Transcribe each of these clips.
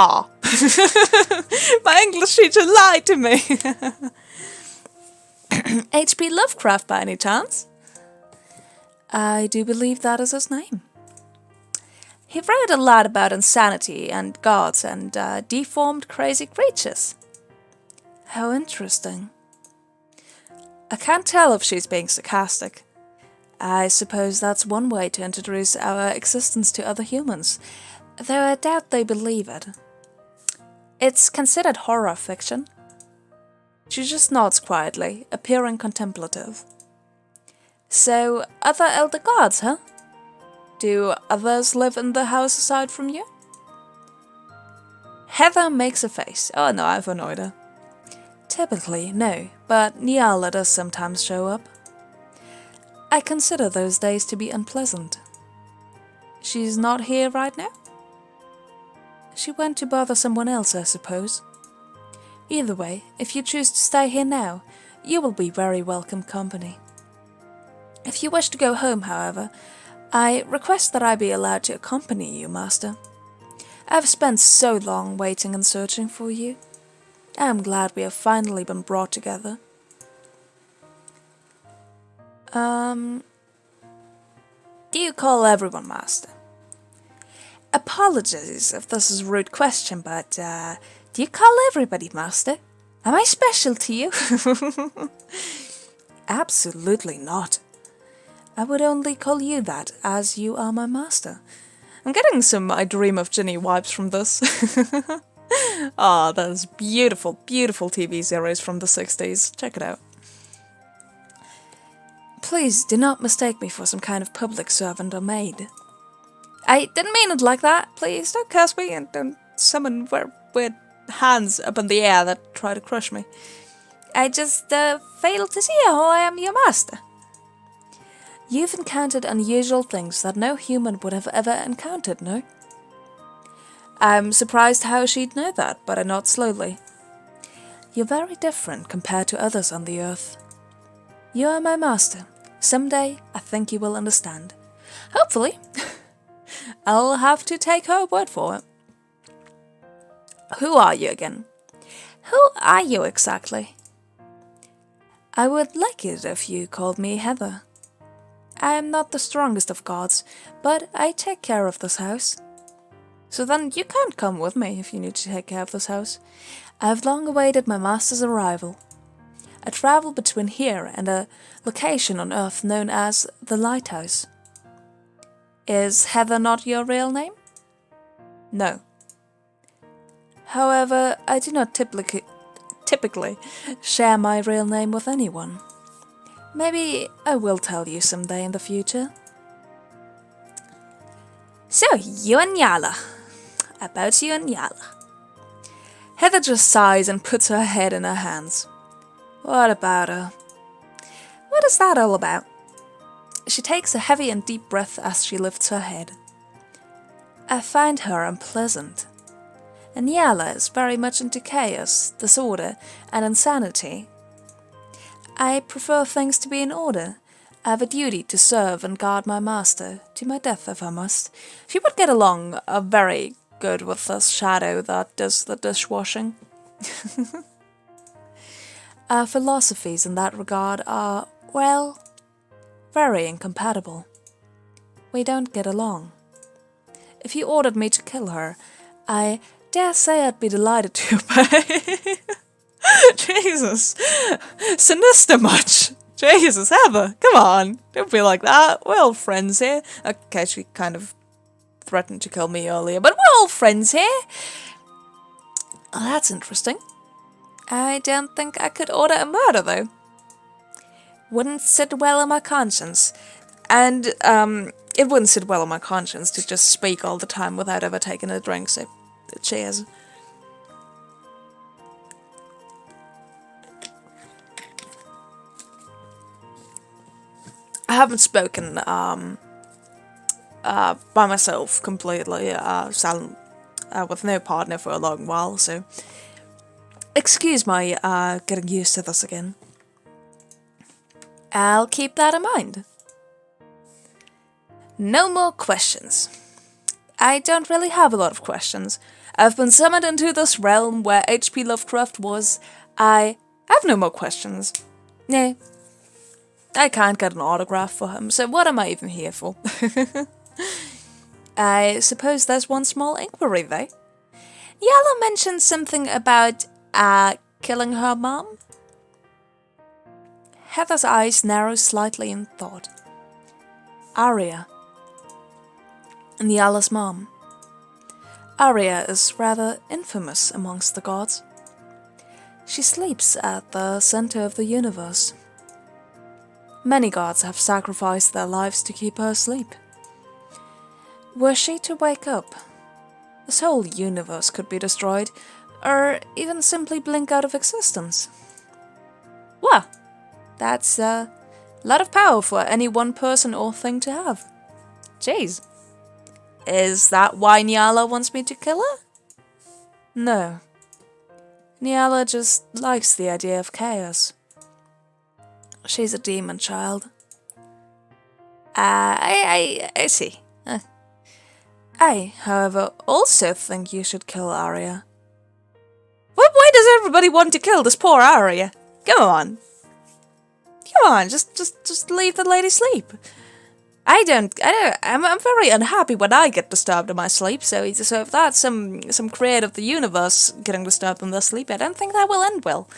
Ah. My English teacher lied to me. H.P. Lovecraft by any chance? I do believe that is his name. He wrote a lot about insanity and gods and deformed crazy creatures. How interesting. I can't tell if she's being sarcastic. I suppose that's one way to introduce our existence to other humans, though I doubt they believe it. It's considered horror fiction. She just nods quietly, appearing contemplative. So, other elder gods, huh? Do others live in the house aside from you? Heather makes a face. Oh no, I've annoyed her. Typically, no, but Nyala does sometimes show up. I consider those days to be unpleasant. She's not here right now? She went to bother someone else, I suppose. Either way, if you choose to stay here now, you will be very welcome company. If you wish to go home, however, I request that I be allowed to accompany you, Master. I've spent so long waiting and searching for you. I am glad we have finally been brought together. Do you call everyone Master? Apologies if this is a rude question, but do you call everybody Master? Am I special to you? Absolutely not. I would only call you that, as you are my master. I'm getting some I Dream of Ginny vibes from this. Ah, that is beautiful, beautiful TV series from the 60s. Check it out. Please do not mistake me for some kind of public servant or maid. I didn't mean it like that. Please don't curse me and don't summon weird hands up in the air that try to crush me. I just failed to see how I am your master. You've encountered unusual things that no human would have ever encountered, no? I'm surprised how she'd know that, but I nod slowly. You're very different compared to others on the earth. You are my master. Someday, I think you will understand. Hopefully. I'll have to take her word for it. Who are you again? Who are you exactly? I would like it if you called me Heather. I am not the strongest of gods, but I take care of this house. So then you can't come with me if you need to take care of this house. I have long awaited my master's arrival. I travel between here and a location on Earth known as the Lighthouse. Is Heather not your real name? No. However, I do not typically share my real name with anyone. Maybe I will tell you someday in the future. So, you and Nyala. About you and Nyala. Heather just sighs and puts her head in her hands. What about her? What is that all about? She takes a heavy and deep breath as she lifts her head. I find her unpleasant. And Nyala is very much into chaos, disorder, and insanity. I prefer things to be in order. I have a duty to serve and guard my master, to my death if I must. She would get along very good with this shadow that does the dishwashing. Our philosophies in that regard are, well, very incompatible. We don't get along. If you ordered me to kill her, I dare say I'd be delighted to, but... Jesus. Sinister much. Jesus, Heather, come on. Don't be like that. We're all friends here. Okay, she kind of threatened to kill me earlier, but we're all friends here. Oh, that's interesting. I don't think I could order a murder, though. Wouldn't sit well on my conscience. And, it wouldn't sit well on my conscience to just speak all the time without ever taking a drink, so cheers. I haven't spoken by myself completely, silent, with no partner for a long while, so excuse my getting used to this again. I'll keep that in mind. No more questions. I don't really have a lot of questions. I've been summoned into this realm where H.P. Lovecraft was. I have no more questions. Nah, I can't get an autograph for him, so what am I even here for? I suppose there's one small inquiry, though. Yala mentioned something about, killing her mom? Heather's eyes narrowed slightly in thought. Arya. Nyala's mom. Arya is rather infamous amongst the gods. She sleeps at the center of the universe. Many gods have sacrificed their lives to keep her asleep. Were she to wake up, this whole universe could be destroyed, or even simply blink out of existence. Well, that's a lot of power for any one person or thing to have. Jeez. Is that why Nyala wants me to kill her? No. Nyala just likes the idea of chaos. She's a demon child. I see. I, however, also think you should kill Arya. Why does everybody want to kill this poor Arya? Come on. Come on, just leave the lady sleep. I'm very unhappy when I get disturbed in my sleep, so if that's some creator of the universe getting disturbed in their sleep, I don't think that will end well.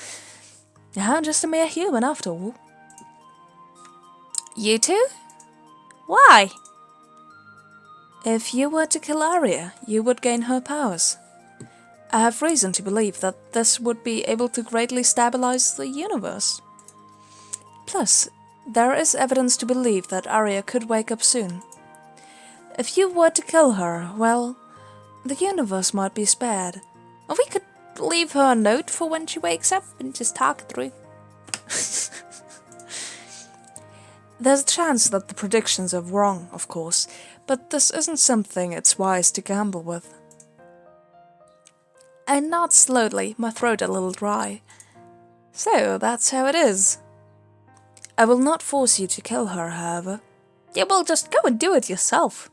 I'm just a mere human after all. You too? Why? If you were to kill Arya, you would gain her powers. I have reason to believe that this would be able to greatly stabilize the universe. Plus, there is evidence to believe that Arya could wake up soon. If you were to kill her, well, the universe might be spared. Or we could leave her a note for when she wakes up and just talk it through. There's a chance that the predictions are wrong, of course, but this isn't something it's wise to gamble with. I nod slowly, my throat a little dry. So, that's how it is. I will not force you to kill her, however. Yeah, well, just go and do it yourself.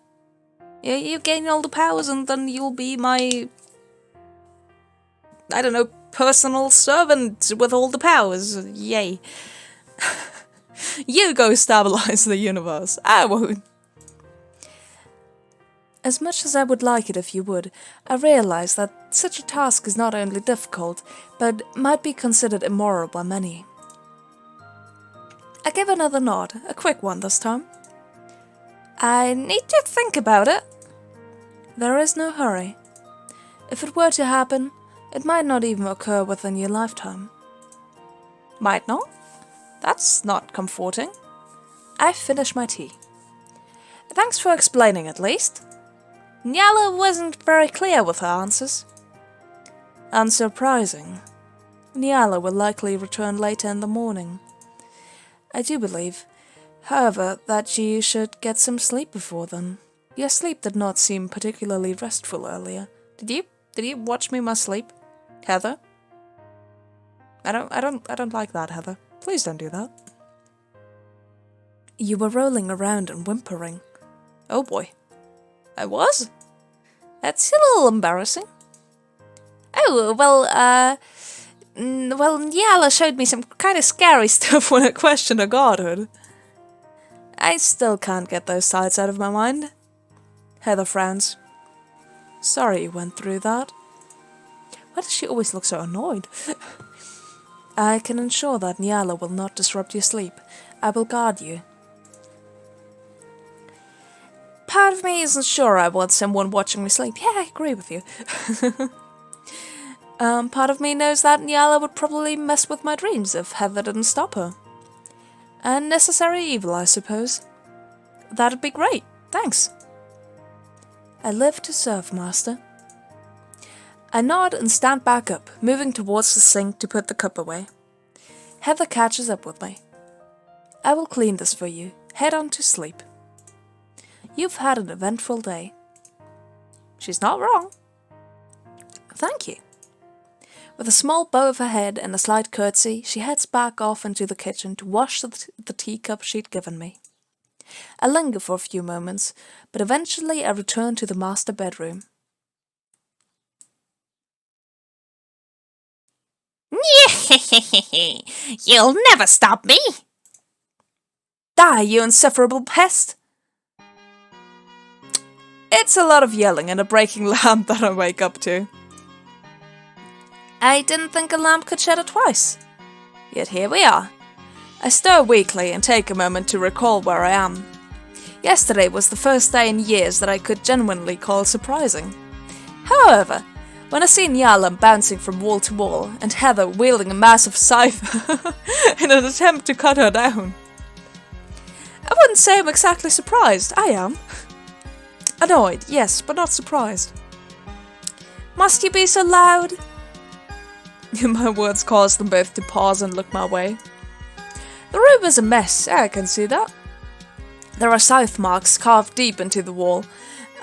You gain all the powers and then you'll be my, I don't know, personal servant with all the powers. Yay. You go stabilize the universe. I won't. As much as I would like it if you would, I realize that such a task is not only difficult, but might be considered immoral by many. I give another nod, a quick one this time. I need to think about it. There is no hurry. If it were to happen, it might not even occur within your lifetime. Might not? That's not comforting. I finished my tea. Thanks for explaining at least. Nyala wasn't very clear with her answers. Unsurprising. Nyala will likely return later in the morning. I do believe, however, that you should get some sleep before then. Your sleep did not seem particularly restful earlier. Did you watch me in my sleep, Heather? I don't like that, Heather. Please don't do that. You were rolling around and whimpering. Oh boy. I was? That's a little embarrassing. Oh, well, Nyala showed me some kind of scary stuff when it questioned her godhood. I still can't get those sides out of my mind. Heather frowns. Sorry you went through that. Why does she always look so annoyed? I can ensure that Nyala will not disrupt your sleep. I will guard you. Part of me isn't sure I want someone watching me sleep. Yeah, I agree with you. Part of me knows that Nyala would probably mess with my dreams if Heather didn't stop her. A necessary evil, I suppose. That'd be great. Thanks. I live to serve, Master. I nod and stand back up, moving towards the sink to put the cup away. Heather catches up with me. I will clean this for you. Head on to sleep. You've had an eventful day. She's not wrong. Thank you. With a small bow of her head and a slight curtsy, she heads back off into the kitchen to wash the teacup she'd given me. I linger for a few moments, but eventually I return to the master bedroom. You'll never stop me! Die, you insufferable pest! It's a lot of yelling and a breaking lamp that I wake up to. I didn't think a lamp could shatter twice. Yet here we are. I stir weakly and take a moment to recall where I am. Yesterday was the first day in years that I could genuinely call surprising. However, when I see Nyala bouncing from wall to wall and Heather wielding a massive scythe in an attempt to cut her down, I wouldn't say I'm exactly surprised. I am. Annoyed, yes, but not surprised. Must you be so loud? My words caused them both to pause and look my way. The room is a mess, I can see that. There are scythe marks carved deep into the wall,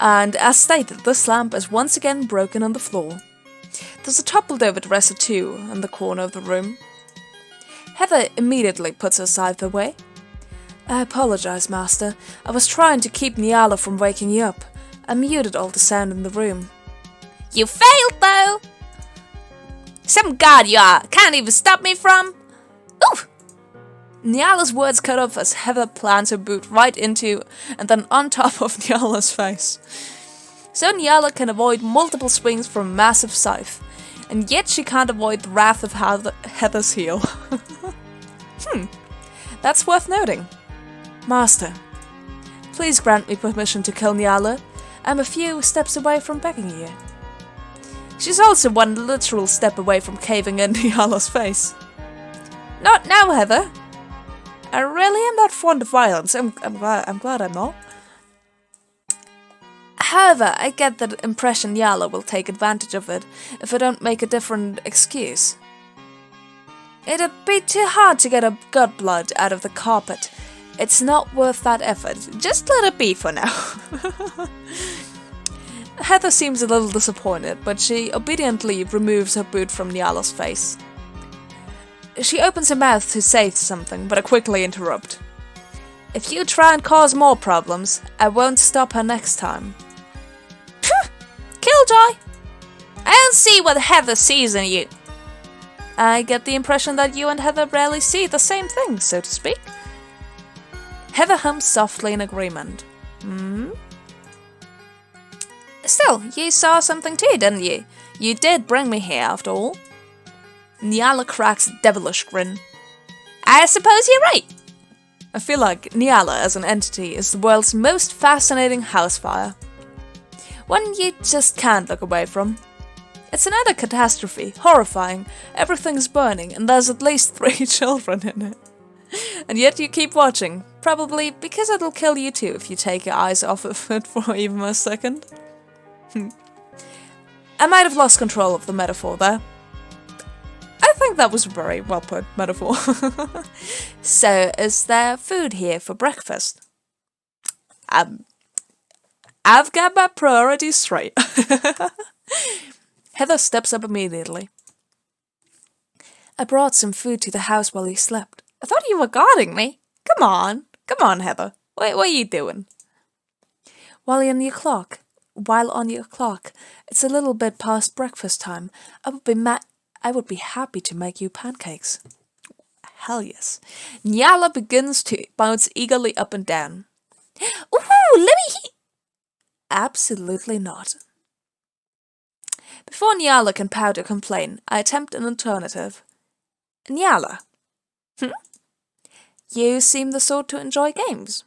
and as stated, this lamp is once again broken on the floor. There's a toppled over dresser too, in the corner of the room. Heather immediately puts her scythe away. I apologize, Master. I was trying to keep Nyala from waking you up. I muted all the sound in the room. You failed, though! Some god you are! Can't even stop me from... Ooh! Nyala's words cut off as Heather plants her boot right into and then on top of Nyala's face. So Nyala can avoid multiple swings from a massive scythe, and yet she can't avoid the wrath of Heather's heel. That's worth noting. Master, please grant me permission to kill Nyala. I'm a few steps away from begging you. She's also one literal step away from caving in Nyala's face. Not now, Heather. I really am not fond of violence. I'm glad I'm not. However, I get the impression Nyala will take advantage of it if I don't make a different excuse. It'd be too hard to get a gut blood out of the carpet. It's not worth that effort. Just let it be for now. Heather seems a little disappointed, but she obediently removes her boot from Nyala's face. She opens her mouth to say something, but I quickly interrupt. If you try and cause more problems, I won't stop her next time. Killjoy! I don't see what Heather sees in you. I get the impression that you and Heather rarely see the same thing, so to speak. Heather hums softly in agreement. Still, you saw something too, didn't you? You did bring me here, after all. Nyala cracks a devilish grin. I suppose you're right. I feel like Nyala as an entity is the world's most fascinating housefire. One you just can't look away from. It's another catastrophe, horrifying, everything's burning, and there's at least 3 children in it. And yet you keep watching, probably because it'll kill you too if you take your eyes off of it for even a second. I might have lost control of the metaphor there. I think that was a very well put metaphor. So, is there food here for breakfast? I've got my priorities straight. Heather steps up immediately. I brought some food to the house while you slept. I thought you were guarding me. Come on, Heather. What are you doing? While on your clock, it's a little bit past breakfast time. I would be happy to make you pancakes. Hell yes. Nyala begins to bounce eagerly up and down. Ooh, let me... Absolutely not. Before Nyala can pout or complain, I attempt an alternative. Nyala. You seem the sort to enjoy games.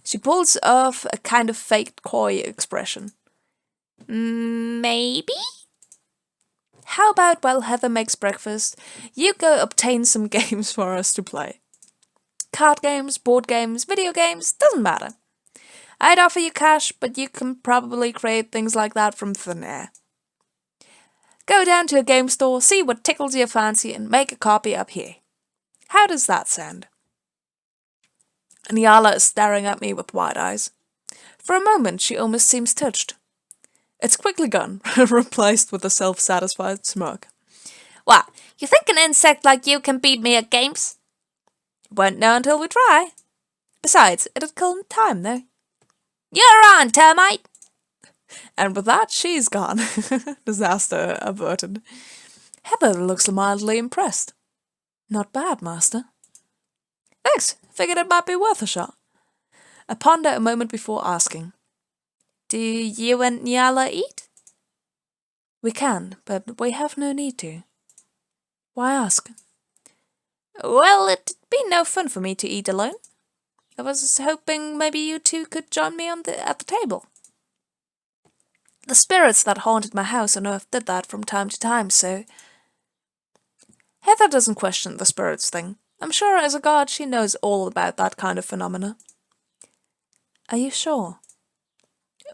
She pulls off a kind of fake coy expression. Maybe? How about while Heather makes breakfast, you go obtain some games for us to play? Card games, board games, video games, doesn't matter. I'd offer you cash, but you can probably create things like that from thin air. Go down to a game store, see what tickles your fancy, and make a copy up here. How does that sound? Nyala is staring at me with wide eyes. For a moment, she almost seems touched. It's quickly gone, replaced with a self-satisfied smirk. What, you think an insect like you can beat me at games? Won't know until we try. Besides, it'd kill time, though. You're on, termite! And with that, she's gone. Disaster averted. Heather looks mildly impressed. Not bad, Master. Thanks. Figured it might be worth a shot. I ponder a moment before asking. Do you and Nyala eat? We can, but we have no need to. Why ask? Well, it'd be no fun for me to eat alone. I was hoping maybe you two could join me at the table. The spirits that haunted my house on Earth did that from time to time, so... Heather doesn't question the spirits thing. I'm sure as a god she knows all about that kind of phenomena. Are you sure?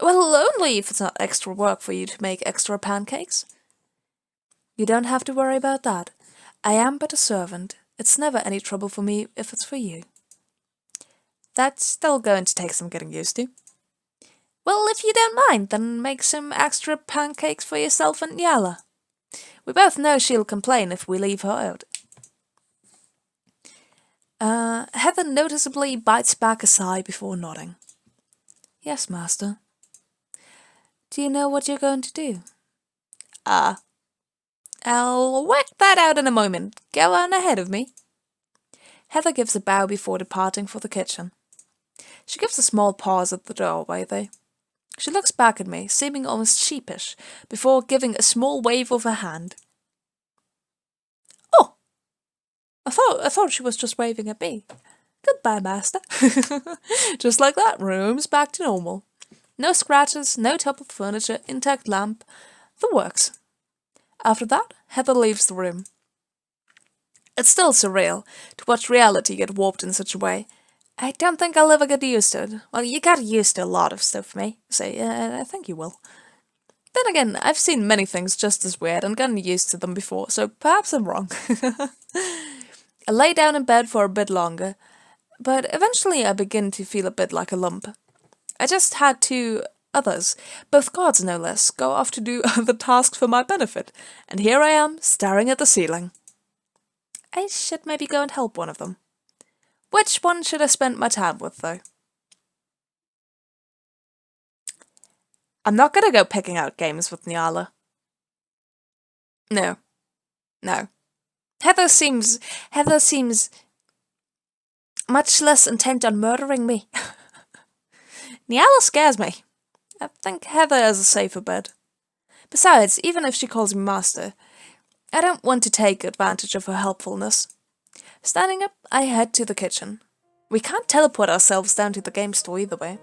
Well, only if it's not extra work for you to make extra pancakes. You don't have to worry about that. I am but a servant. It's never any trouble for me if it's for you. That's still going to take some getting used to. Well, if you don't mind, then make some extra pancakes for yourself and Nyala. We both know she'll complain if we leave her out. Heather noticeably bites back a sigh before nodding. Yes, Master. Do you know what you're going to do? I'll work that out in a moment. Go on ahead of me. Heather gives a bow before departing for the kitchen. She gives a small pause at the doorway, though. She looks back at me, seeming almost sheepish, before giving a small wave of her hand. Oh! I thought she was just waving at me. Goodbye, Master. Just like that, room's back to normal. No scratches, no toppled furniture, intact lamp. The works. After that, Heather leaves the room. It's still surreal to watch reality get warped in such a way. I don't think I'll ever get used to it. Well, you got used to a lot of stuff, me. So, I think you will. Then again, I've seen many things just as weird and gotten used to them before, so perhaps I'm wrong. I lay down in bed for a bit longer, but eventually I begin to feel a bit like a lump. I just had two others, both gods no less, go off to do other tasks for my benefit, and here I am, staring at the ceiling. I should maybe go and help one of them. Which one should I spend my time with, though? I'm not gonna go picking out games with Nyala. No. Heather seems much less intent on murdering me. Nyala scares me. I think Heather is a safer bet. Besides, even if she calls me Master, I don't want to take advantage of her helpfulness. Standing up, I head to the kitchen. We can't teleport ourselves down to the game store either way.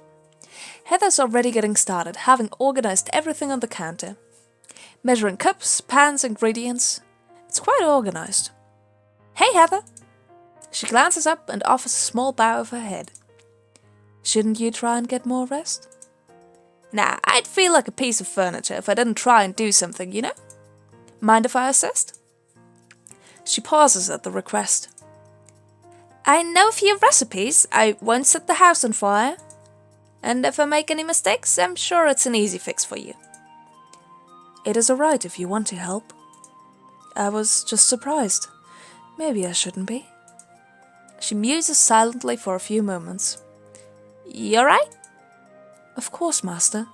Heather's already getting started, having organized everything on the counter. Measuring cups, pans, ingredients. It's quite organized. Hey, Heather! She glances up and offers a small bow of her head. Shouldn't you try and get more rest? Nah, I'd feel like a piece of furniture if I didn't try and do something, you know? Mind if I assist? She pauses at the request. I know a few recipes. I won't set the house on fire. And if I make any mistakes, I'm sure it's an easy fix for you. It is alright if you want to help. I was just surprised. Maybe I shouldn't be. She muses silently for a few moments. You alright? Of course, Master.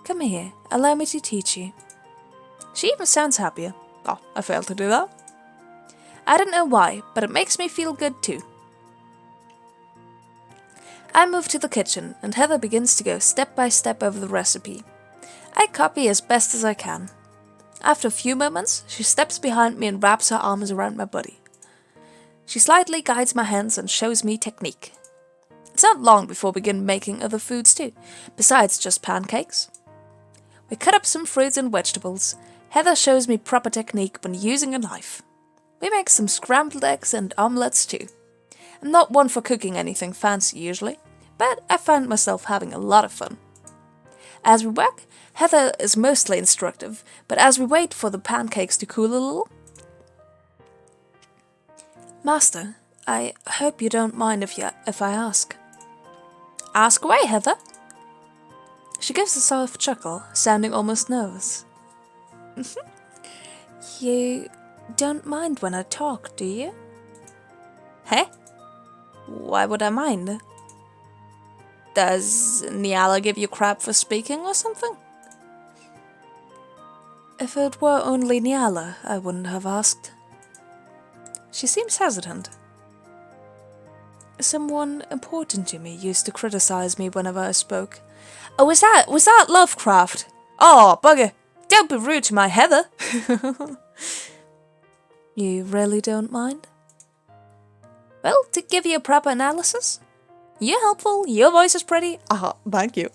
Come here, allow me to teach you. She even sounds happier. Oh, I failed to do that. I don't know why, but it makes me feel good too. I move to the kitchen, and Heather begins to go step by step over the recipe. I copy as best as I can. After a few moments, she steps behind me and wraps her arms around my body. She slightly guides my hands and shows me technique. It's not long before we begin making other foods too, besides just pancakes. We cut up some fruits and vegetables. Heather shows me proper technique when using a knife. We make some scrambled eggs and omelettes too. I'm not one for cooking anything fancy usually, but I find myself having a lot of fun. As we work, Heather is mostly instructive, but as we wait for the pancakes to cool a little... Master, I hope you don't mind if I ask. Ask away, Heather. She gives a soft chuckle, sounding almost nervous. You don't mind when I talk, do you? Hey? Why would I mind? Does Nyala give you crap for speaking or something? If it were only Nyala, I wouldn't have asked. She seems hesitant. Someone important to me used to criticize me whenever I spoke. Oh, was that Lovecraft? Oh, bugger. Don't be rude to my Heather. You really don't mind? Well, to give you a proper analysis, you're helpful, your voice is pretty. Thank you.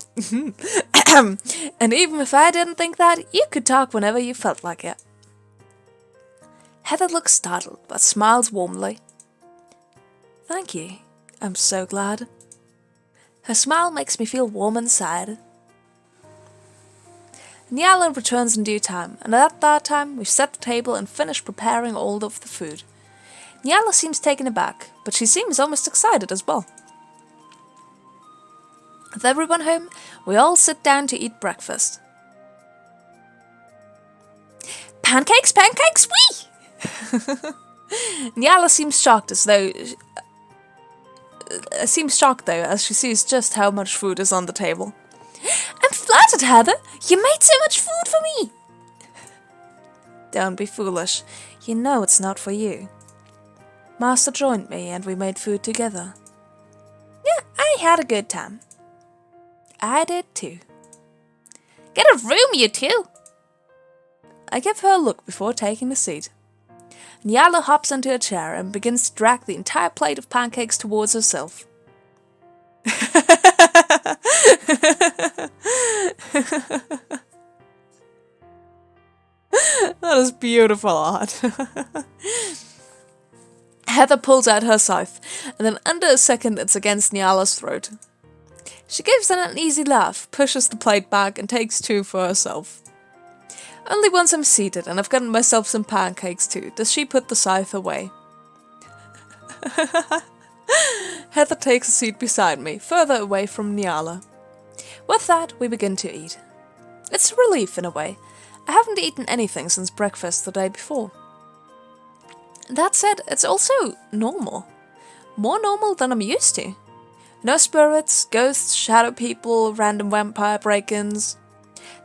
And even if I didn't think that, you could talk whenever you felt like it. Heather looks startled, but smiles warmly. Thank you. I'm so glad. Her smile makes me feel warm inside. Nyala returns in due time, and at that time we've set the table and finished preparing all of the food. Nyala seems taken aback, but she seems almost excited as well. With everyone home, we all sit down to eat breakfast. Pancakes, pancakes, wee! Nyala seems shocked as she sees just how much food is on the table. I'm flattered, Heather. You made so much food for me. Don't be foolish. You know it's not for you. Master joined me and we made food together. Yeah, I had a good time. I did too. Get a room, you two. I give her a look before taking a seat. Nyala hops into a chair and begins to drag the entire plate of pancakes towards herself. That is beautiful art. Heather pulls out her scythe, and then under a second it's against Nyala's throat. She gives an uneasy laugh, pushes the plate back, and takes two for herself. Only once I'm seated and I've gotten myself some pancakes too, does she put the scythe away. Heather takes a seat beside me, further away from Nyala. With that, we begin to eat. It's a relief in a way. I haven't eaten anything since breakfast the day before. That said, it's also normal. More normal than I'm used to. No spirits, ghosts, shadow people, random vampire break-ins.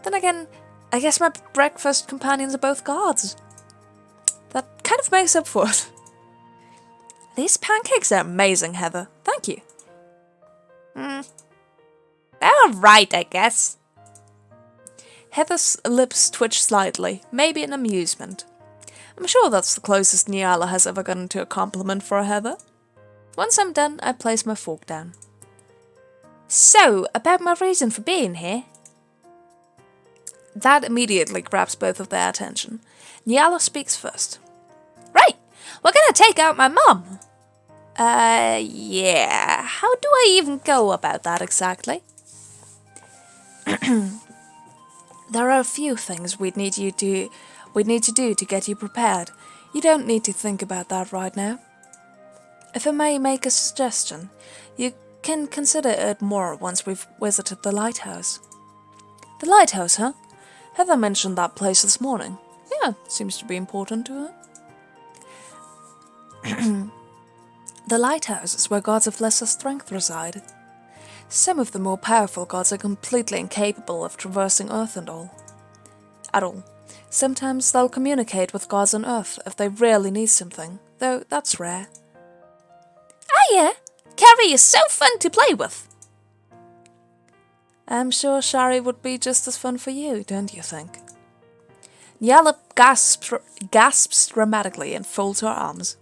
Then again, I guess my breakfast companions are both gods. That kind of makes up for it. These pancakes are amazing, Heather. Thank you. They're right, I guess. Heather's lips twitch slightly, maybe in amusement. I'm sure that's the closest Nyala has ever gotten to a compliment for a Heather. Once I'm done, I place my fork down. So, about my reason for being here. That immediately grabs both of their attention. Nyala speaks first. Right, we're gonna take out my mum. Yeah, how do I even go about that exactly? There are a few things we'd need to do to get you prepared. You don't need to think about that right now. If I may make a suggestion, you can consider it more once we've visited the lighthouse. The lighthouse, huh? Heather mentioned that place this morning. Yeah, seems to be important to her. The lighthouse is where gods of lesser strength reside. Some of the more powerful gods are completely incapable of traversing Earth at all. Sometimes they'll communicate with gods on Earth if they really need something, though that's rare. Ah yeah, Carrie is so fun to play with. I'm sure Shari would be just as fun for you, don't you think? Nyala gasps dramatically and folds her arms.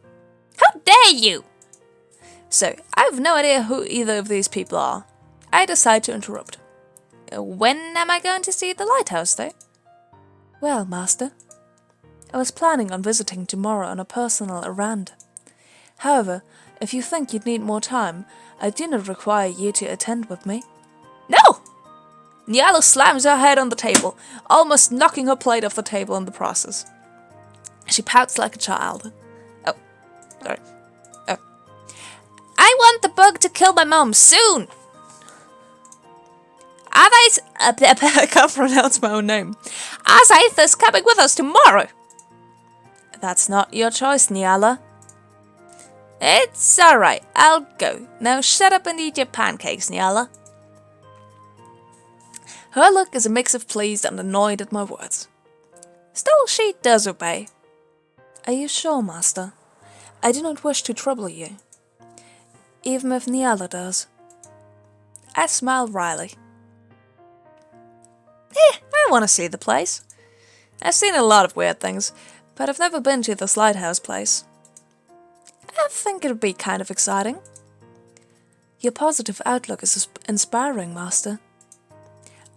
How dare you! So, I have no idea who either of these people are. I decide to interrupt. When am I going to see the lighthouse, though? Well, Master, I was planning on visiting tomorrow on a personal errand. However, if you think you'd need more time, I do not require you to attend with me. No! Nyala slams her head on the table, almost knocking her plate off the table in the process. She pouts like a child. Oh, sorry. Oh. I want the bug to kill my mom soon! I can't pronounce my own name. Azaith is coming with us tomorrow. That's not your choice, Nyala. It's alright, I'll go. Now shut up and eat your pancakes, Nyala. Her look is a mix of pleased and annoyed at my words. Still, she does obey. Are you sure, Master? I do not wish to trouble you. Even if Nyala does. I smile wryly. I want to see the place. I've seen a lot of weird things, but I've never been to this lighthouse place. I think it'd be kind of exciting. Your positive outlook is inspiring, Master.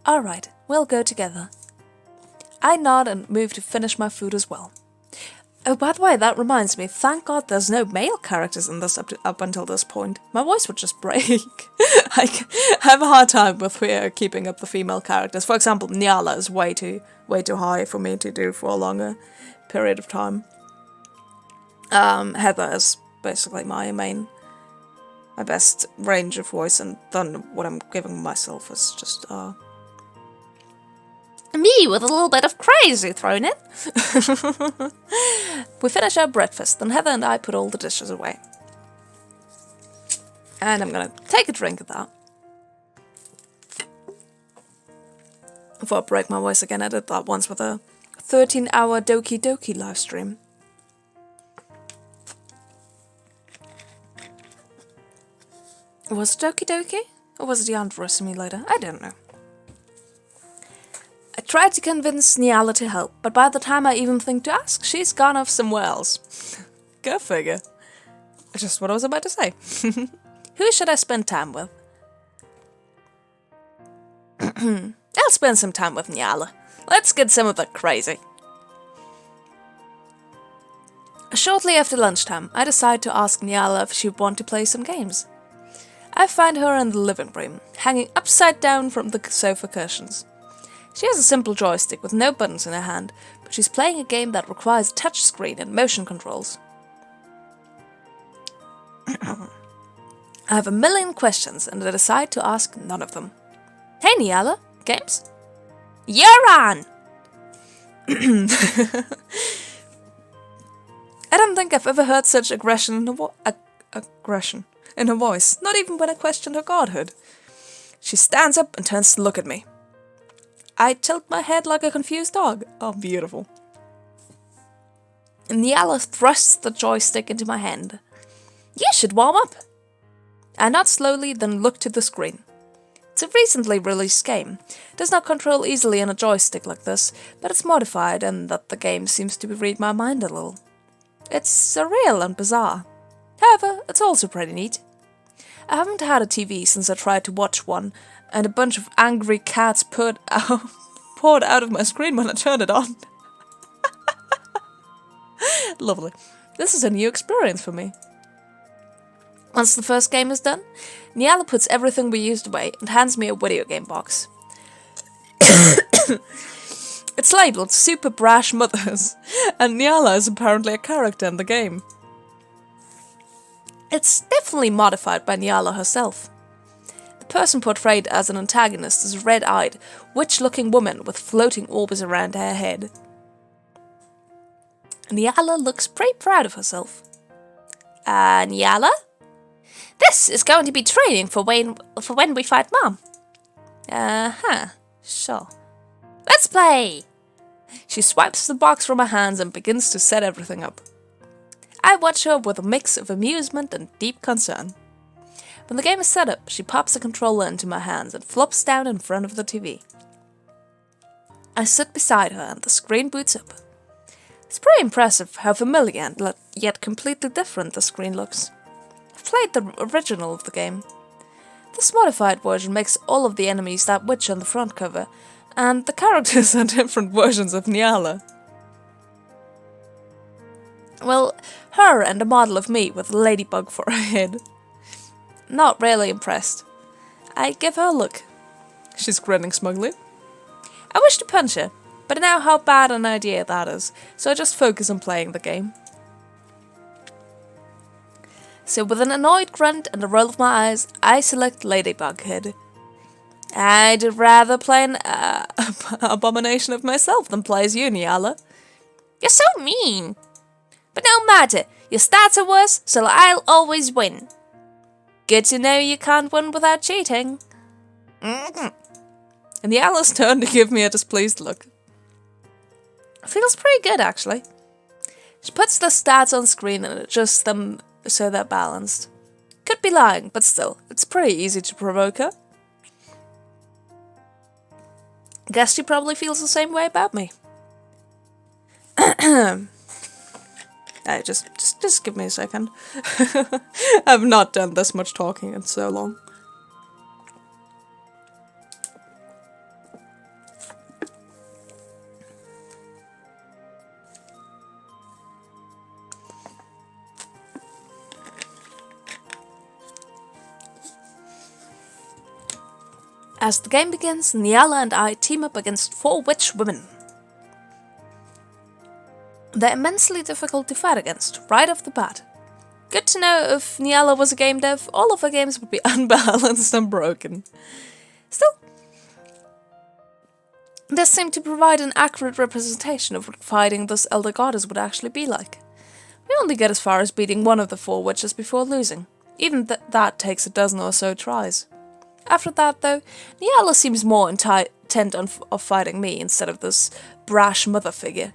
Alright, we'll go together. I nod and move to finish my food as well. Oh, by the way, that reminds me, thank God there's no male characters in this up until this point. My voice would just break. I have a hard time with keeping up the female characters. For example, Nyala is way too high for me to do for a longer period of time. Heather is basically my best range of voice, and then what I'm giving myself is just, me with a little bit of crazy thrown in. We finish our breakfast, then Heather and I put all the dishes away. And I'm gonna take a drink of that. Before I break my voice again, I did that once with a 13-hour Doki Doki livestream. Was it Doki Doki? Or was it the Android Simulator? I don't know. I tried to convince Nyala to help, but by the time I even think to ask, she's gone off somewhere else. Go figure. Just what I was about to say. Who should I spend time with? I'll spend some time with Nyala. Let's get some of that crazy. Shortly after lunchtime, I decide to ask Nyala if she'd want to play some games. I find her in the living room, hanging upside down from the sofa cushions. She has a simple joystick with no buttons in her hand, but she's playing a game that requires touchscreen and motion controls. I have a million questions, and I decide to ask none of them. Hey Nyala, games? You're on! I don't think I've ever heard such aggression in her voice, not even when I questioned her godhood. She stands up and turns to look at me. I tilt my head like a confused dog. Oh, beautiful. Nyala thrusts the joystick into my hand. You should warm up. I nod slowly, then look to the screen. It's a recently released game. It does not control easily on a joystick like this, but it's modified and that the game seems to read my mind a little. It's surreal and bizarre. However, it's also pretty neat. I haven't had a TV since I tried to watch one, and a bunch of angry cats poured out of my screen when I turned it on. Lovely. This is a new experience for me. Once the first game is done, Nyala puts everything we used away and hands me a video game box. It's labelled Super Brash Mothers, and Nyala is apparently a character in the game. It's definitely modified by Nyala herself. The person portrayed as an antagonist is a red-eyed, witch-looking woman with floating orbs around her head. Nyala looks pretty proud of herself. Nyala? This is going to be training for when we fight Mom. Sure. Let's play! She swipes the box from her hands and begins to set everything up. I watch her with a mix of amusement and deep concern. When the game is set up, she pops the controller into my hands and flops down in front of the TV. I sit beside her and the screen boots up. It's pretty impressive how familiar and yet completely different the screen looks. I've played the original of the game. This modified version makes all of the enemies that witch on the front cover, and the characters are different versions of Nyala. Well, her and a model of me with a ladybug for a head. Not really impressed. I give her a look. She's grinning smugly. I wish to punch her, but I know how bad an idea that is, so I just focus on playing the game. So with an annoyed grunt and a roll of my eyes, I select Ladybug Head. I'd rather play an abomination of myself than play as you, Nyala. You're so mean. But no matter, your stats are worse, so I'll always win. Good to know you can't win without cheating. And Niala's turned to give me a displeased look. Feels pretty good, actually. She puts the stats on screen and adjusts them so they're balanced. Could be lying, but still, it's pretty easy to provoke her. Guess she probably feels the same way about me. Hey, just give me a second. I've not done this much talking in so long. As the game begins, Niala and I team up against 4 witch women. They're immensely difficult to fight against, right off the bat. Good to know if Niala was a game dev, all of her games would be unbalanced and broken. Still, this seemed to provide an accurate representation of what fighting this Elder Goddess would actually be like. We only get as far as beating one of the 4 witches before losing. Even that takes a dozen or so tries. After that, though, Niala seems more intent on fighting me instead of this brash mother figure.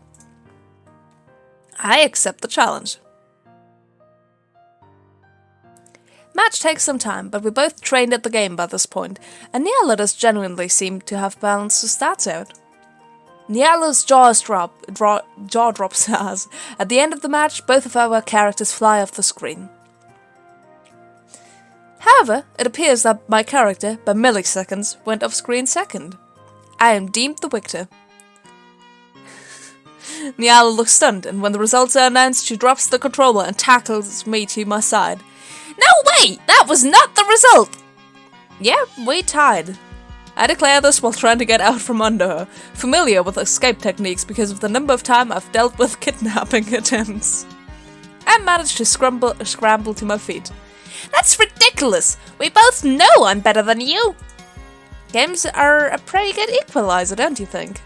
I accept the challenge. Match takes some time, but we're both trained at the game by this point, and Niala does genuinely seem to have balanced the stats out. Niala's jaw drops as, at the end of the match, both of our characters fly off the screen. However, it appears that my character, by milliseconds, went off screen second. I am deemed the victor. Niala looks stunned, and when the results are announced, she drops the controller and tackles me to my side. No way! That was not the result! Yeah, we tied. I declare this while trying to get out from under her, familiar with escape techniques because of the number of times I've dealt with kidnapping attempts. I managed to scramble to my feet. That's ridiculous! We both know I'm better than you! Games are a pretty good equalizer, don't you think?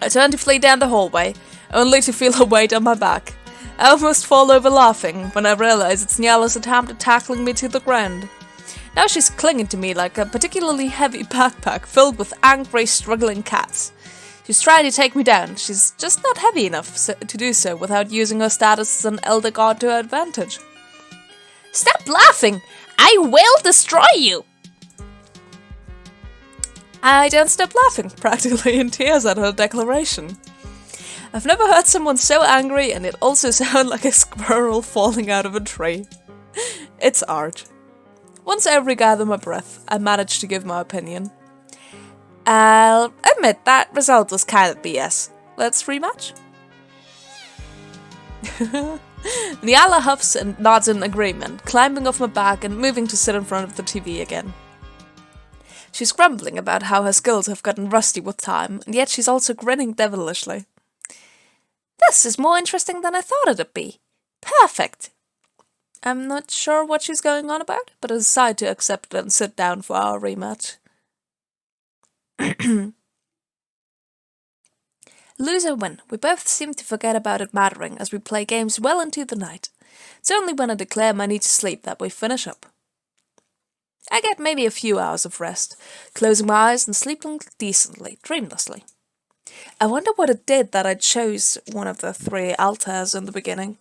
I turn to flee down the hallway, only to feel a weight on my back. I almost fall over laughing when I realize it's Niala's attempt at tackling me to the ground. Now she's clinging to me like a particularly heavy backpack filled with angry, struggling cats. She's trying to take me down, she's just not heavy enough to do so without using her status as an elder god to her advantage. Stop laughing! I will destroy you! I don't stop laughing, practically in tears at her declaration. I've never heard someone so angry and it also sound like a squirrel falling out of a tree. It's art. Once I regather my breath, I manage to give my opinion. I'll admit that result was kind of BS. Let's rematch? Niala huffs and nods in agreement, climbing off my back and moving to sit in front of the TV again. She's grumbling about how her skills have gotten rusty with time, and yet she's also grinning devilishly. This is more interesting than I thought it'd be. Perfect! I'm not sure what she's going on about, but I decide to accept it and sit down for our rematch. Lose or win, we both seem to forget about it mattering as we play games well into the night. It's only when I declare my need to sleep that we finish up. I get maybe a few hours of rest, closing my eyes and sleeping decently, dreamlessly. I wonder what it did that I chose one of the 3 altars in the beginning.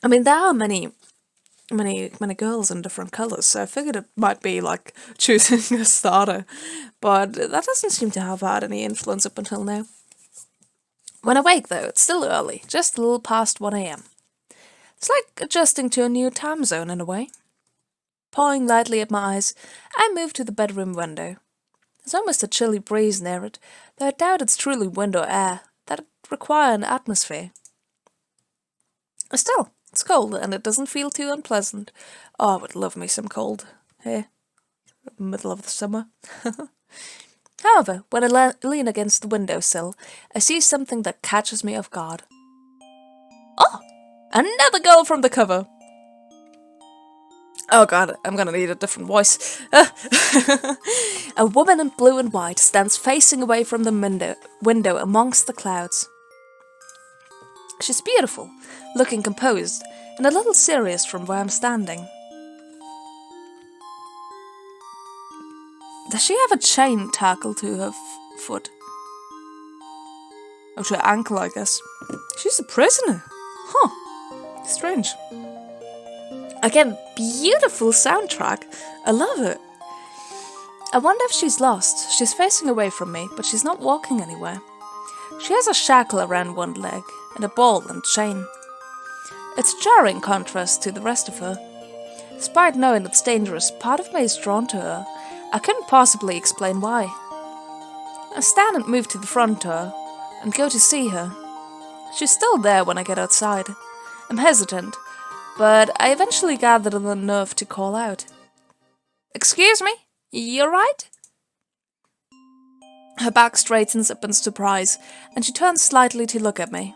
I mean, there are many girls in different colours, so I figured it might be like choosing a starter, but that doesn't seem to have had any influence up until now. When I wake, though, it's still early, just a little past 1 AM. It's like adjusting to a new time zone in a way. Pawing lightly at my eyes, I move to the bedroom window. There's almost a chilly breeze near it, though I doubt it's truly wind or air, that'd require an atmosphere. Still, it's cold, and it doesn't feel too unpleasant. Oh, I would love me some cold here, middle of the summer. However, when I lean against the windowsill, I see something that catches me off guard. Oh! Another girl from the cover! Oh god, I'm gonna need a different voice. A woman in blue and white stands facing away from the window amongst the clouds. She's beautiful, looking composed, and a little serious from where I'm standing. Does she have a chain tackled to her foot? Oh, to her ankle, I guess. She's a prisoner. Huh. Strange. Again, beautiful soundtrack. I love it. I wonder if she's lost. She's facing away from me, but she's not walking anywhere. She has a shackle around one leg, and a ball and chain. It's a jarring contrast to the rest of her. Despite knowing it's dangerous, part of me is drawn to her. I couldn't possibly explain why. I stand and move to the front door, and go to see her. She's still there when I get outside. I'm hesitant, but I eventually gather the nerve to call out. "Excuse me? You're right?" Her back straightens up in surprise, and she turns slightly to look at me.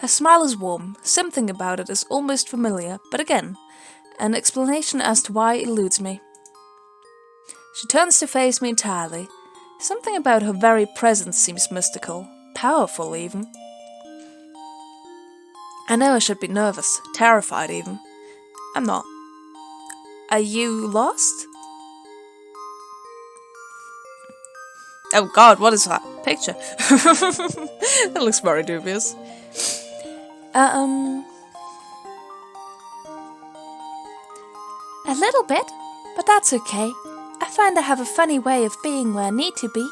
Her smile is warm, something about it is almost familiar, but again, an explanation as to why eludes me. She turns to face me entirely. Something about her very presence seems mystical, powerful even. I know I should be nervous, terrified even. I'm not. "Are you lost?" Oh god, what is that picture? That looks very dubious. A little bit, but that's okay. I find I have a funny way of being where I need to be.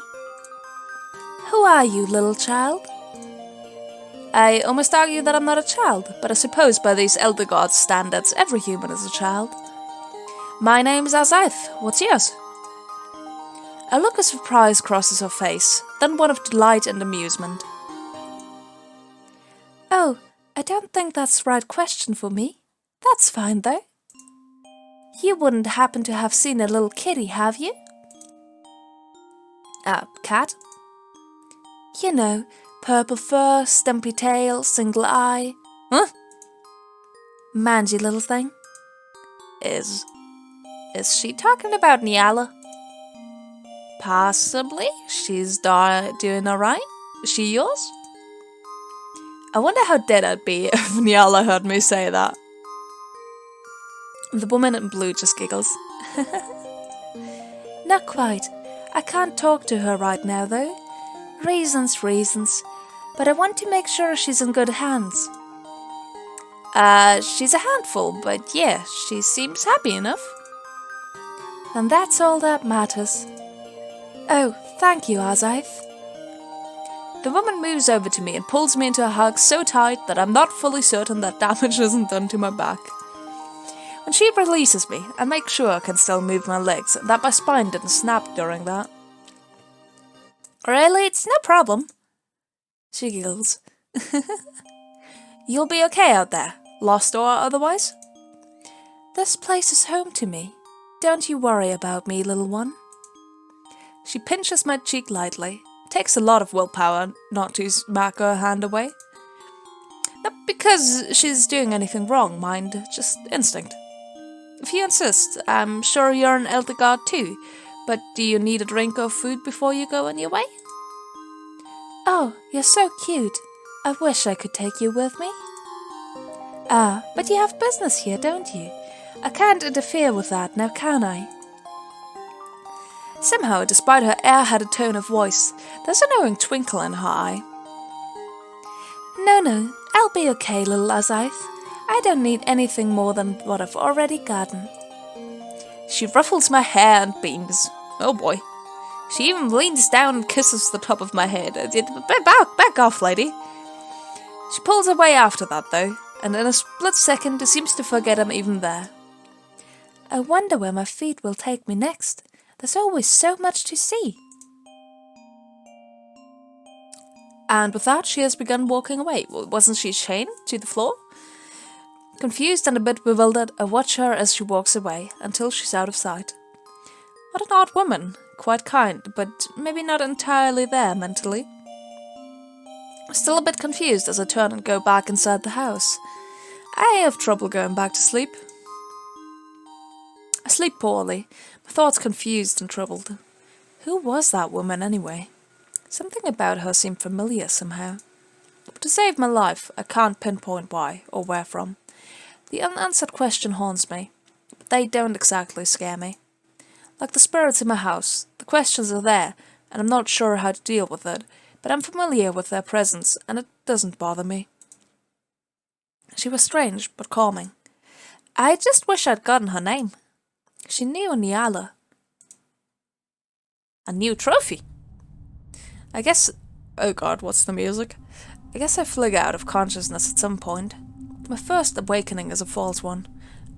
Who are you, little child? I almost argue that I'm not a child, but I suppose by these Elder Gods' standards, every human is a child. My name's Azaith. What's yours? A look of surprise crosses her face, then one of delight and amusement. Oh, I don't think that's the right question for me. That's fine, though. You wouldn't happen to have seen a little kitty, have you? Cat? You know, purple fur, stumpy tail, single eye. Huh? Mangy little thing. Is she talking about Nyala? Possibly. She's doing alright. Is she yours? I wonder how dead I'd be if Nyala heard me say that. The woman in blue just giggles. Not quite. I can't talk to her right now, though. Reasons. But I want to make sure she's in good hands. She's a handful, but yeah, she seems happy enough. And that's all that matters. Oh, thank you, Azaith. The woman moves over to me and pulls me into a hug so tight that I'm not fully certain that damage isn't done to my back. When she releases me, I make sure I can still move my legs and that my spine didn't snap during that. Really, it's no problem. She giggles. You'll be okay out there, lost or otherwise? This place is home to me. Don't you worry about me, little one. She pinches my cheek lightly. Takes a lot of willpower not to smack her hand away. Not because she's doing anything wrong, mind, just instinct. If you insist, I'm sure you're an Elder God too, but do you need a drink or food before you go on your way? Oh, you're so cute. I wish I could take you with me. Ah, but you have business here, don't you? I can't interfere with that, now can I? Somehow, despite her airheaded tone of voice, there's a knowing twinkle in her eye. No, I'll be okay, little Azaith. I don't need anything more than what I've already gotten. She ruffles my hair and beams. Oh boy. She even leans down and kisses the top of my head. Back off, lady. She pulls away after that, though, and in a split second seems to forget I'm even there. I wonder where my feet will take me next. There's always so much to see. And with that, she has begun walking away. Wasn't she chained to the floor? Confused and a bit bewildered, I watch her as she walks away, until she's out of sight. What an odd woman. Quite kind, but maybe not entirely there mentally. Still a bit confused as I turn and go back inside the house. I have trouble going back to sleep. I sleep poorly, my thoughts confused and troubled. Who was that woman anyway? Something about her seemed familiar somehow. But to save my life, I can't pinpoint why or where from. The unanswered question haunts me, but they don't exactly scare me. Like the spirits in my house, the questions are there, and I'm not sure how to deal with it, but I'm familiar with their presence, and it doesn't bother me. She was strange, but calming. I just wish I'd gotten her name. She knew Nyala. A new trophy? I guess... Oh god, what's the music? I guess I flig out of consciousness at some point. My first awakening is a false one.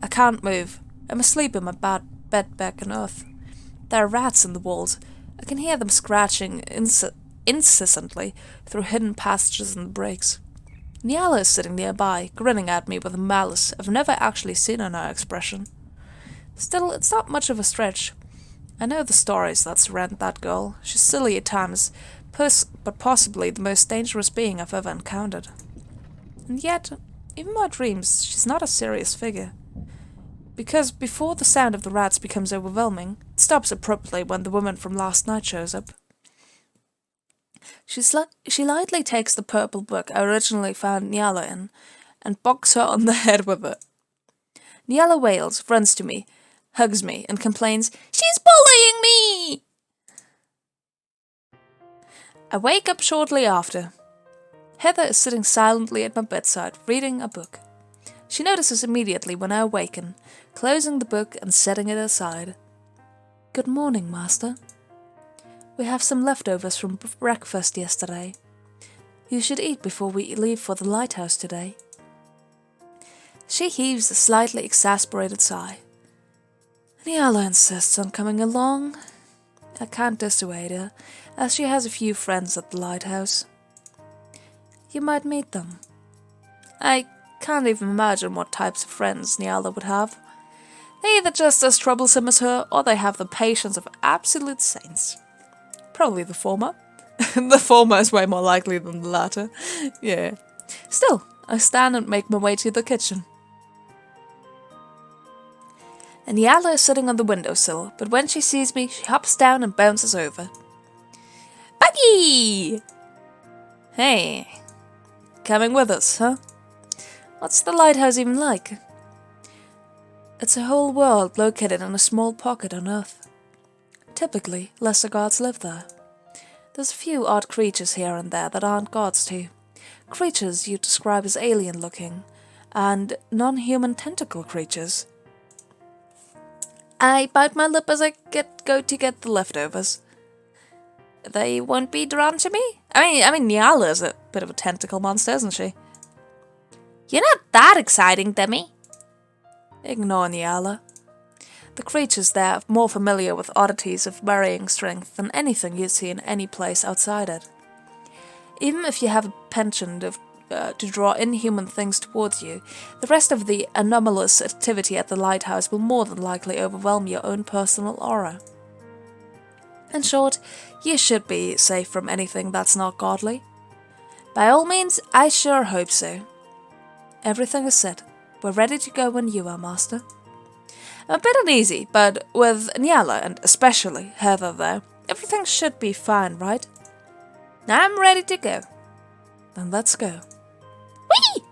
I can't move. I'm asleep in my bed back on Earth. There are rats in the walls. I can hear them scratching incessantly through hidden passages in the breaks. Nyala is sitting nearby, grinning at me with a malice I've never actually seen on her expression. Still, it's not much of a stretch. I know the stories that surround that girl. She's silly at times, but possibly the most dangerous being I've ever encountered. And yet, even in my dreams, she's not a serious figure. Because before the sound of the rats becomes overwhelming, it stops abruptly when the woman from last night shows up. She lightly takes the purple book I originally found Nyala in, and bonks her on the head with it. Nyala wails, runs to me, hugs me, and complains, "She's bullying me!" I wake up shortly after. Heather is sitting silently at my bedside, reading a book. She notices immediately when I awaken, closing the book and setting it aside. "Good morning, Master. We have some leftovers from breakfast yesterday. You should eat before we leave for the lighthouse today." She heaves a slightly exasperated sigh. Nyala insists on coming along. I can't dissuade her, as she has a few friends at the lighthouse. You might meet them. I can't even imagine what types of friends Nyala would have. They're either just as troublesome as her, or they have the patience of absolute saints. Probably the former. The former is way more likely than the latter. Yeah. Still, I stand and make my way to the kitchen. And Nyala is sitting on the windowsill, but when she sees me, she hops down and bounces over. "Buggy! Hey, coming with us, huh? What's the lighthouse even like?" It's a whole world located in a small pocket on Earth. Typically, lesser gods live there. There's a few odd creatures here and there that aren't gods too. Creatures you describe as alien-looking, and non-human tentacle creatures. I bite my lip as I go to get the leftovers. They won't be drawn to me? I mean, Nyala is a bit of a tentacle monster, isn't she? You're not that exciting, Demi. Ignore Nyala. The creatures there are more familiar with oddities of varying strength than anything you'd see in any place outside it. Even if you have a penchant to draw inhuman things towards you, the rest of the anomalous activity at the lighthouse will more than likely overwhelm your own personal aura. In short, you should be safe from anything that's not godly. By all means, I sure hope so. Everything is set. We're ready to go when you are, Master. I'm a bit uneasy, but with Nyala, and especially Heather there, everything should be fine, right? I'm ready to go. Then let's go. Whee!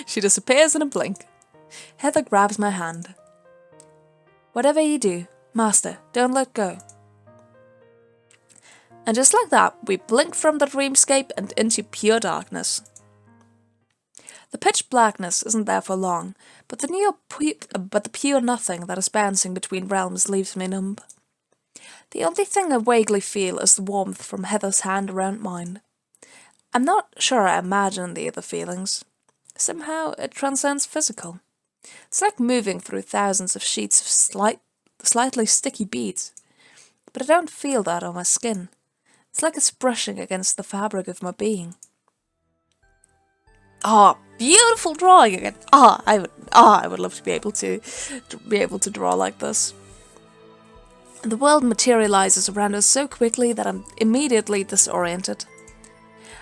She disappears in a blink. Heather grabs my hand. Whatever you do, Master, don't let go. And just like that, we blink from the dreamscape and into pure darkness. The pitch blackness isn't there for long, but the pure nothing that is bouncing between realms leaves me numb. The only thing I vaguely feel is the warmth from Heather's hand around mine. I'm not sure I imagine the other feelings. Somehow it transcends physical. It's like moving through thousands of sheets of slightly sticky beads. But I don't feel that on my skin. It's like it's brushing against the fabric of my being. Oh, beautiful drawing again. I would love to be able to draw like this. The world materializes around us so quickly that I'm immediately disoriented.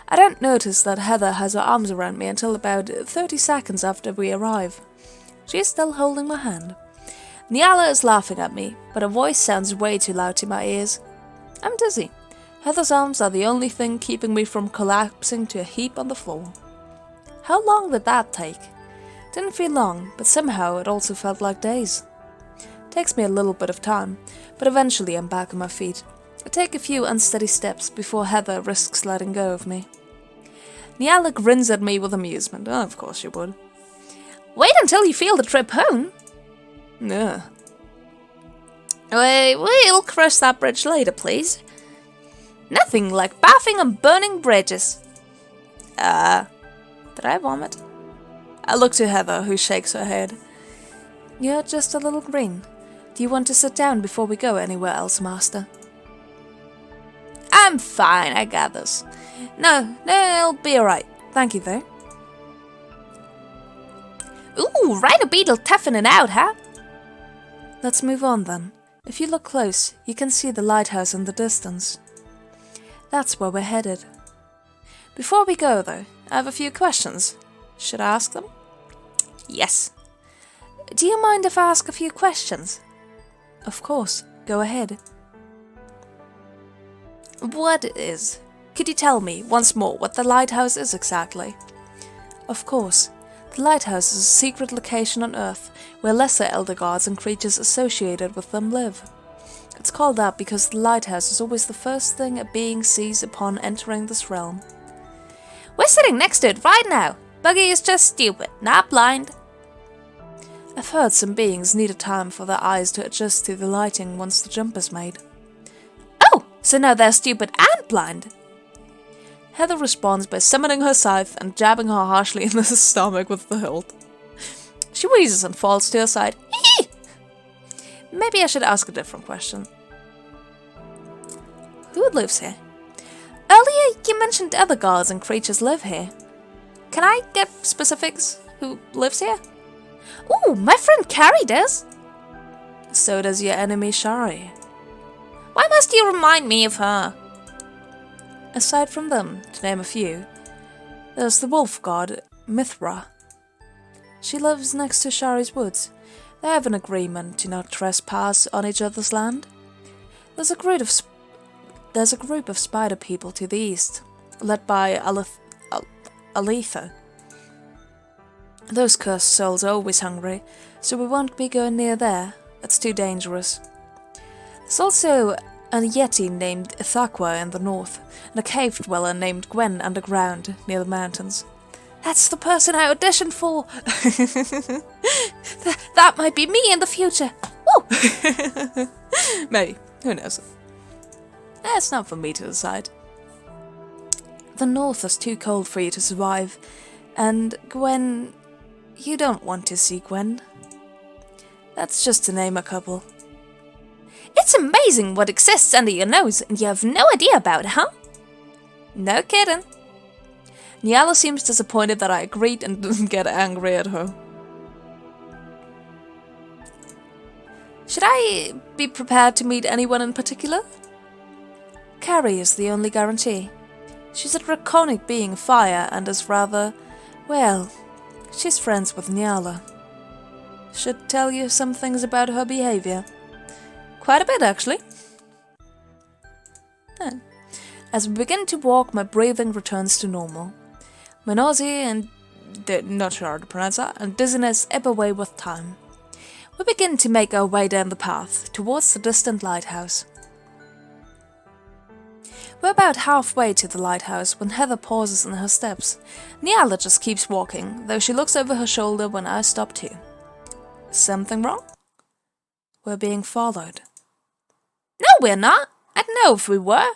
I don't notice that Heather has her arms around me until about 30 seconds after we arrive. She is still holding my hand. Nyala is laughing at me, but her voice sounds way too loud to my ears. I'm dizzy. Heather's arms are the only thing keeping me from collapsing to a heap on the floor. How long did that take? Didn't feel long, but somehow it also felt like days. Takes me a little bit of time, but eventually I'm back on my feet. I take a few unsteady steps before Heather risks letting go of me. Nyala grins at me with amusement. Oh, of course she would. Wait until you feel the trip home. Ugh. We'll cross that bridge later, please. Nothing like bathing on burning bridges. Did I vomit? I look to Heather, who shakes her head. You're just a little green. Do you want to sit down before we go anywhere else, Master? I'm fine, I got this. No, it'll be alright. Thank you, though. Ooh, Rhino Beetle toughing it out, huh? Let's move on then. If you look close, you can see the lighthouse in the distance. That's where we're headed. Before we go, though, I have a few questions. Should I ask them? Yes. Do you mind if I ask a few questions? Of course, go ahead. Could you tell me once more what the lighthouse is exactly? Of course. The lighthouse is a secret location on Earth where lesser elder gods and creatures associated with them live. It's called that because the lighthouse is always the first thing a being sees upon entering this realm. We're sitting next to it right now. Buggy is just stupid, not blind. I've heard some beings need a time for their eyes to adjust to the lighting once the jump is made. Oh, so now they're stupid and blind. Heather responds by summoning her scythe and jabbing her harshly in the stomach with the hilt. She wheezes and falls to her side. Maybe I should ask a different question. Who lives here? Earlier you mentioned other gods and creatures live here. Can I get specifics? Who lives here? Ooh, my friend Carrie does. So does your enemy Shari. Why must you remind me of her? Aside from them, to name a few, there's the wolf god, Mithra. She lives next to Shari's woods. They have an agreement to not trespass on each other's land. There's a group of spider people to the east, led by Aletha. Those cursed souls are always hungry, so we won't be going near there. It's too dangerous. There's also a yeti named Ithaqua in the north, and a cave dweller named Gwen underground near the mountains. That's the person I auditioned for! That might be me in the future! Woo! Maybe. Who knows? It's not for me to decide. The north is too cold for you to survive, and Gwen... You don't want to see Gwen. That's just to name a couple. It's amazing what exists under your nose, and you have no idea about it, huh? No kidding. Nyala seems disappointed that I agreed and didn't get angry at her. Should I be prepared to meet anyone in particular? Carrie is the only guarantee. She's a draconic being of fire and is rather... well, she's friends with Nyala. Should tell you some things about her behavior. Quite a bit, actually. As we begin to walk, my breathing returns to normal. My nausea and... not sure how to pronounce that, and dizziness ebb away with time. We begin to make our way down the path, towards the distant lighthouse. We're about halfway to the lighthouse when Heather pauses in her steps. Nyala just keeps walking, though she looks over her shoulder when I stop too. Something wrong? We're being followed. No, we're not! I'd know if we were.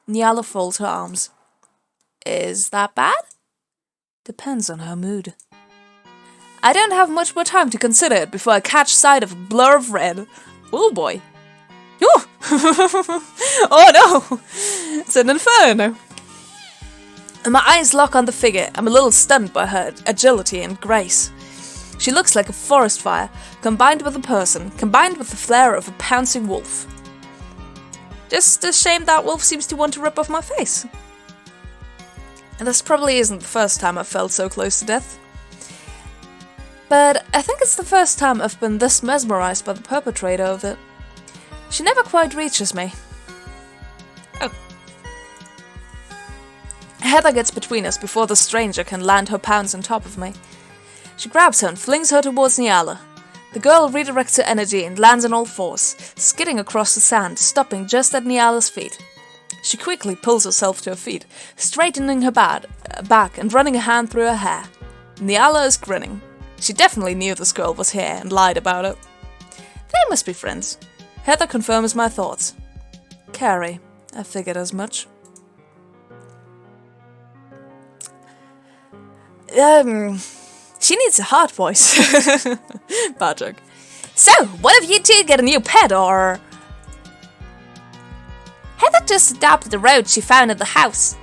Nyala folds her arms. Is that bad? Depends on her mood. I don't have much more time to consider it before I catch sight of a blur of red. Oh boy. Ooh. Oh no! It's an inferno. And my eyes lock on the figure. I'm a little stunned by her agility and grace. She looks like a forest fire, combined with a person, combined with the flair of a pouncing wolf. Just a shame that wolf seems to want to rip off my face. And this probably isn't the first time I've felt so close to death. But I think it's the first time I've been this mesmerized by the perpetrator of it. She never quite reaches me. Oh. Heather gets between us before the stranger can land her pounds on top of me. She grabs her and flings her towards Nyala. The girl redirects her energy and lands on all fours, skidding across the sand, stopping just at Nyala's feet. She quickly pulls herself to her feet, straightening her back and running a hand through her hair. Nyala is grinning. She definitely knew this girl was here and lied about it. They must be friends. Heather confirms my thoughts. Carrie, I figured as much. She needs a hot voice. Bad joke. So, what if you two get a new pet, or... Heather just adopted a roach she found in the house.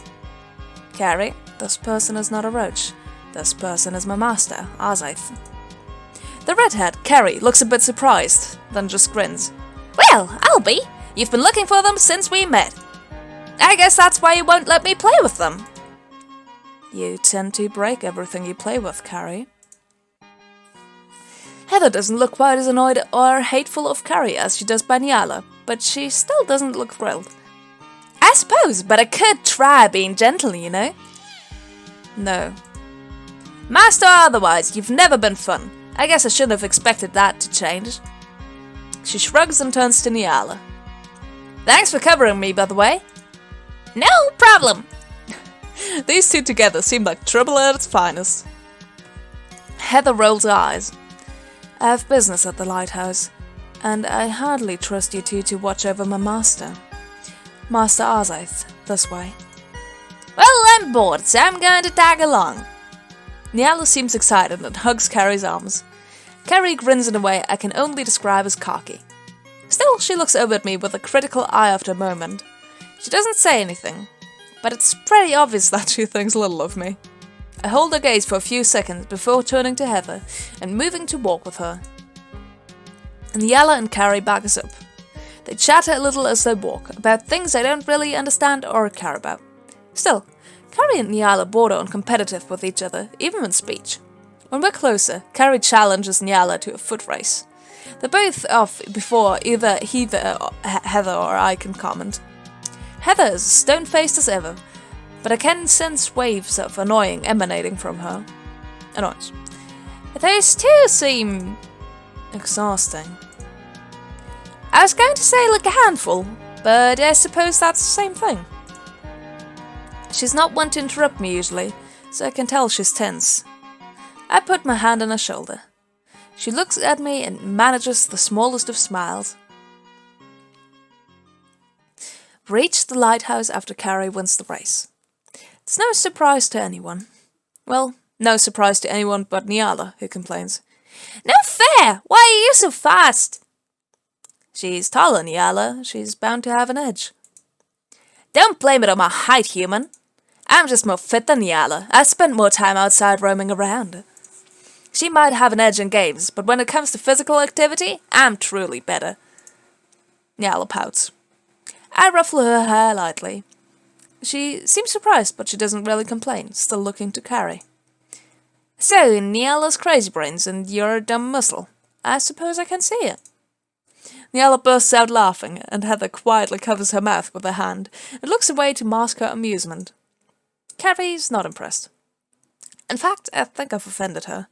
Carrie, this person is not a roach. This person is my master, Arzyth. The redhead, Carrie, looks a bit surprised, then just grins. Well, I'll be. You've been looking for them since we met. I guess that's why you won't let me play with them. You tend to break everything you play with, Carrie. Heather doesn't look quite as annoyed or hateful of Carrie as she does by Nyala, but she still doesn't look thrilled. I suppose, but I could try being gentle, you know? No. Master or otherwise, you've never been fun. I guess I shouldn't have expected that to change. She shrugs and turns to Nyala. Thanks for covering me, by the way. No problem. These two together seem like trouble at its finest. Heather rolls her eyes. I have business at the lighthouse, and I hardly trust you two to watch over my master. Master Arzyth, this way. Well, I'm bored, so I'm going to tag along. Nyala seems excited and hugs Carrie's arms. Carrie grins in a way I can only describe as cocky. Still, she looks over at me with a critical eye after a moment. She doesn't say anything, but it's pretty obvious that she thinks little of me. I hold her gaze for a few seconds before turning to Heather and moving to walk with her. Nyala and Carrie back us up. They chatter a little as they walk, about things I don't really understand or care about. Still, Carrie and Nyala border on competitive with each other, even in speech. When we're closer, Carrie challenges Nyala to a foot race. They're both off before either Heather or I can comment. Heather is as stone-faced as ever, but I can sense waves of annoying emanating from her. Annoyance. Those two seem... exhausting. I was going to say like a handful, but I suppose that's the same thing. She's not one to interrupt me usually, so I can tell she's tense. I put my hand on her shoulder. She looks at me and manages the smallest of smiles. Reach the lighthouse after Carrie wins the race. It's no surprise to anyone. Well, no surprise to anyone but Nyala, who complains. No fair! Why are you so fast? She's taller, Nyala. She's bound to have an edge. Don't blame it on my height, human. I'm just more fit than Nyala. I spent more time outside roaming around. She might have an edge in games, but when it comes to physical activity, I'm truly better. Nyala pouts. I ruffle her hair lightly. She seems surprised, but she doesn't really complain, still looking to Carrie. So, Nyala's crazy brains and you're a dumb muscle. I suppose I can see it. Nyala bursts out laughing, and Heather quietly covers her mouth with her hand and looks away to mask her amusement. Carrie's not impressed. In fact, I think I've offended her.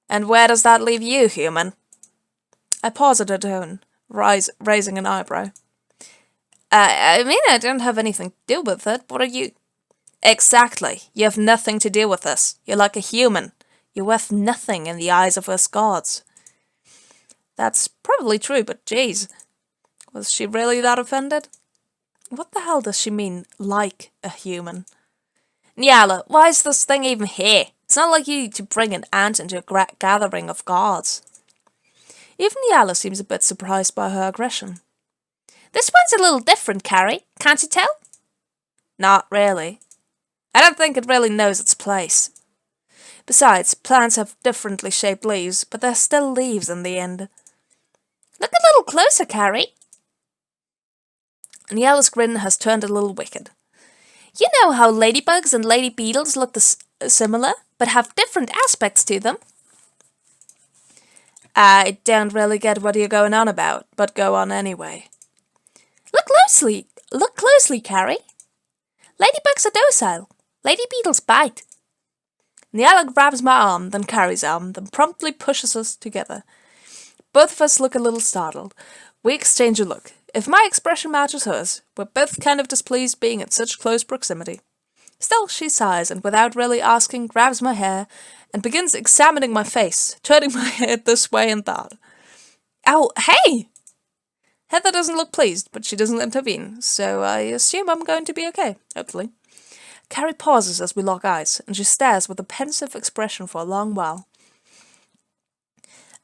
And where does that leave you, human? I pause at her tone, raising an eyebrow. I mean, I don't have anything to do with it. What are you... Exactly. You have nothing to do with this. You're like a human. You're worth nothing in the eyes of us gods. That's probably true, but geez. Was she really that offended? What the hell does she mean, like a human? Nyala, why is this thing even here? It's not like you to bring an ant into a gathering of gods. Even Nyala seems a bit surprised by her aggression. This one's a little different, Carrie. Can't you tell? Not really. I don't think it really knows its place. Besides, plants have differently shaped leaves, but they're still leaves in the end. Look a little closer, Carrie. Nyala's grin has turned a little wicked. You know how ladybugs and lady beetles look similar, but have different aspects to them? I don't really get what you're going on about, but go on anyway. Look, Look closely, Carrie. Ladybugs are docile. Lady beetles bite. Nyala grabs my arm, then Carrie's arm, then promptly pushes us together. Both of us look a little startled. We exchange a look. If my expression matches hers, we're both kind of displeased being in such close proximity. Still, she sighs and without really asking, grabs my hair and begins examining my face, turning my head this way and that. Ow, hey! Heather doesn't look pleased, but she doesn't intervene, so I assume I'm going to be okay, hopefully. Carrie pauses as we lock eyes, and she stares with a pensive expression for a long while.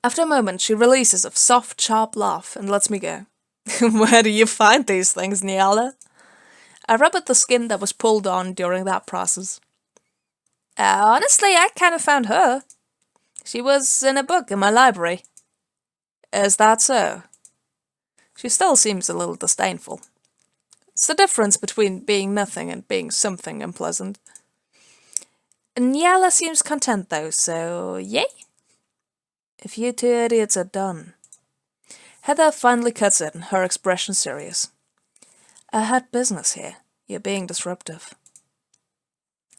After a moment, she releases a soft, sharp laugh and lets me go. Where do you find these things, Nyala? I rub at the skin that was pulled on during that process. Honestly, I kind of found her. She was in a book in my library. Is that so? She still seems a little disdainful. It's the difference between being nothing and being something unpleasant. Nyala seems content though, so yay? If you two idiots are done. Heather finally cuts in, her expression serious. I had business here. You're being disruptive.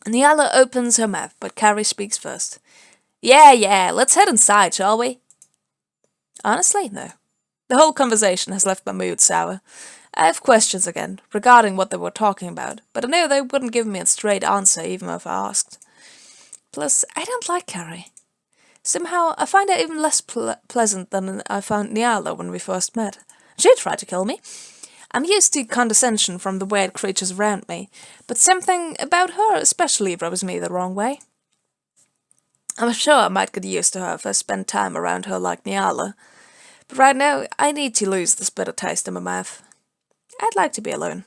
Nyala opens her mouth, but Carrie speaks first. Yeah, let's head inside, shall we? Honestly, no. The whole conversation has left my mood sour. I have questions again, regarding what they were talking about, but I know they wouldn't give me a straight answer even if I asked. Plus, I don't like Carrie. Somehow, I find her even less pleasant than I found Nyala when we first met. She tried to kill me. I'm used to condescension from the weird creatures around me, but something about her especially rubs me the wrong way. I'm sure I might get used to her if I spend time around her like Nyala, but right now I need to lose this bitter taste in my mouth. I'd like to be alone.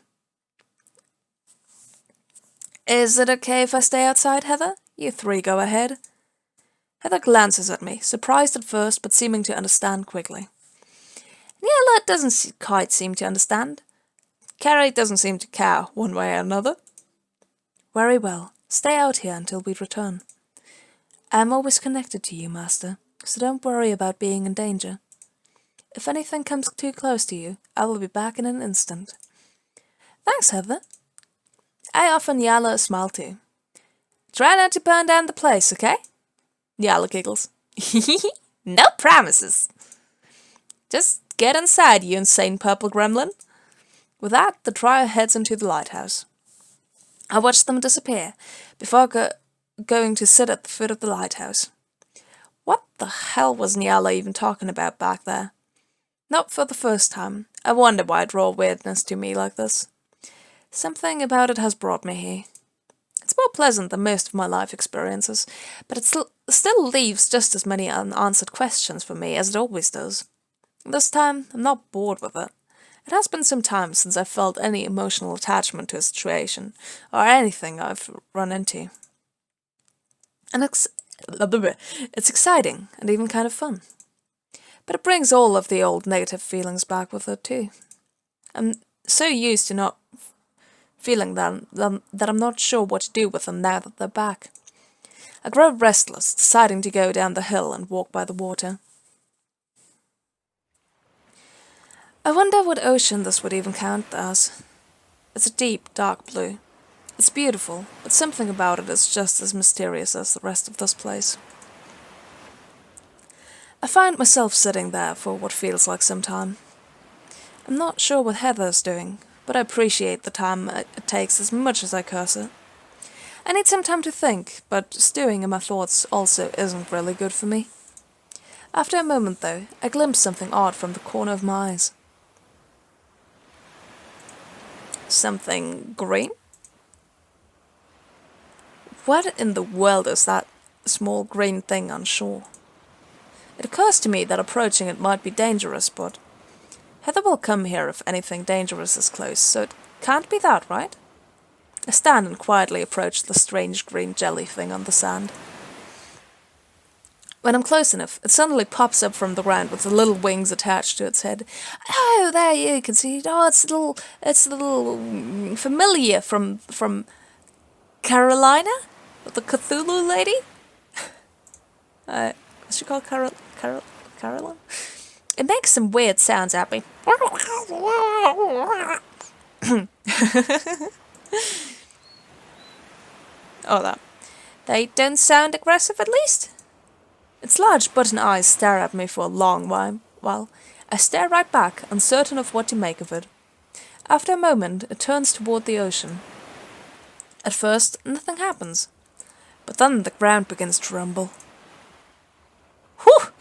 Is it okay if I stay outside, Heather? You three go ahead. Heather glances at me, surprised at first but seeming to understand quickly. Nyala doesn't quite seem to understand. Carrie doesn't seem to care one way or another. Very well. Stay out here until we return. I'm always connected to you, Master, so don't worry about being in danger. If anything comes too close to you, I will be back in an instant. Thanks, Heather. I offer Nyala a smile too. Try not to burn down the place, okay? Nyala giggles. No promises. Just get inside, you insane purple gremlin. With that, the trio heads into the lighthouse. I watch them disappear before going to sit at the foot of the lighthouse. What the hell was Nyala even talking about back there? Not for the first time. I wonder why it draw weirdness to me like this. Something about it has brought me here. It's more pleasant than most of my life experiences, but it still leaves just as many unanswered questions for me as it always does. This time, I'm not bored with it. It has been some time since I've felt any emotional attachment to a situation, or anything I've run into. And it's exciting, and even kind of fun. But it brings all of the old negative feelings back with it too. I'm so used to not feeling them that I'm not sure what to do with them now that they're back. I grow restless, deciding to go down the hill and walk by the water. I wonder what ocean this would even count as. It's a deep, dark blue. It's beautiful, but something about it is just as mysterious as the rest of this place. I find myself sitting there for what feels like some time. I'm not sure what Heather's doing, but I appreciate the time it takes as much as I curse it. I need some time to think, but stewing in my thoughts also isn't really good for me. After a moment, though, I glimpse something odd from the corner of my eyes. Something green? What in the world is that small green thing on shore? It occurs to me that approaching it might be dangerous, but Heather will come here if anything dangerous is close, so it can't be that, right? I stand and quietly approach the strange green jelly thing on the sand. When I'm close enough, it suddenly pops up from the ground with the little wings attached to its head. Oh, there you can see it. Oh, it's a little familiar from Carolina, the Cthulhu lady. What's she called? Carolyn? It makes some weird sounds at me. Oh, that. They don't sound aggressive, at least. Its large button eyes stare at me for a long while. I stare right back, uncertain of what to make of it. After a moment, it turns toward the ocean. At first, nothing happens. But then the ground begins to rumble. Whew!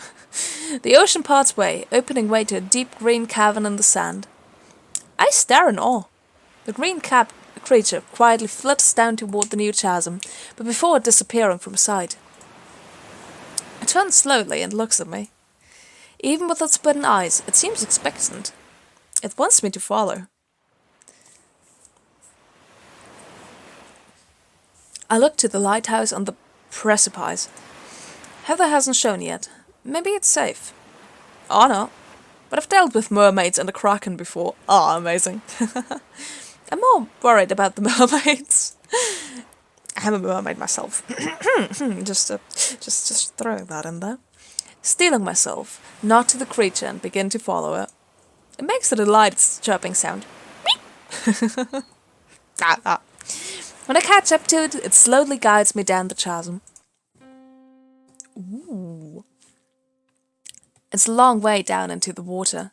The ocean parts way, opening way to a deep green cavern in the sand. I stare in awe. The green-capped creature quietly flutters down toward the new chasm, but before disappearing from sight. It turns slowly and looks at me. Even with its button eyes, it seems expectant. It wants me to follow. I look to the lighthouse on the precipice. Heather hasn't shown yet. Maybe it's safe. Oh no. But I've dealt with mermaids and a kraken before. Oh, amazing. I'm more worried about the mermaids. I'm a mermaid myself. just throwing that in there. Stealing myself, nod to the creature and begin to follow it. It makes a delighted chirping sound. When I catch up to it, it slowly guides me down the chasm. Ooh. It's a long way down into the water.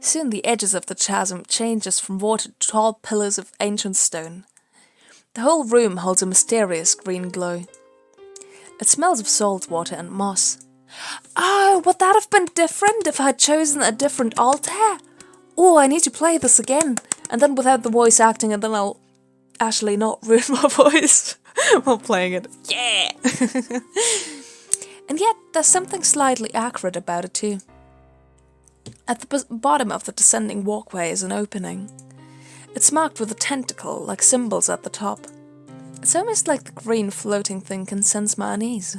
Soon the edges of the chasm changes from water to tall pillars of ancient stone. The whole room holds a mysterious green glow. It smells of salt water and moss. Oh, would that have been different if I had chosen a different altar? Oh, I need to play this again. And then without the voice acting, and then I'll actually not ruin my voice while playing it. Yeah! And yet, there's something slightly accurate about it too. At the bottom of the descending walkway is an opening. It's marked with a tentacle, like symbols at the top. It's almost like the green floating thing can sense my unease.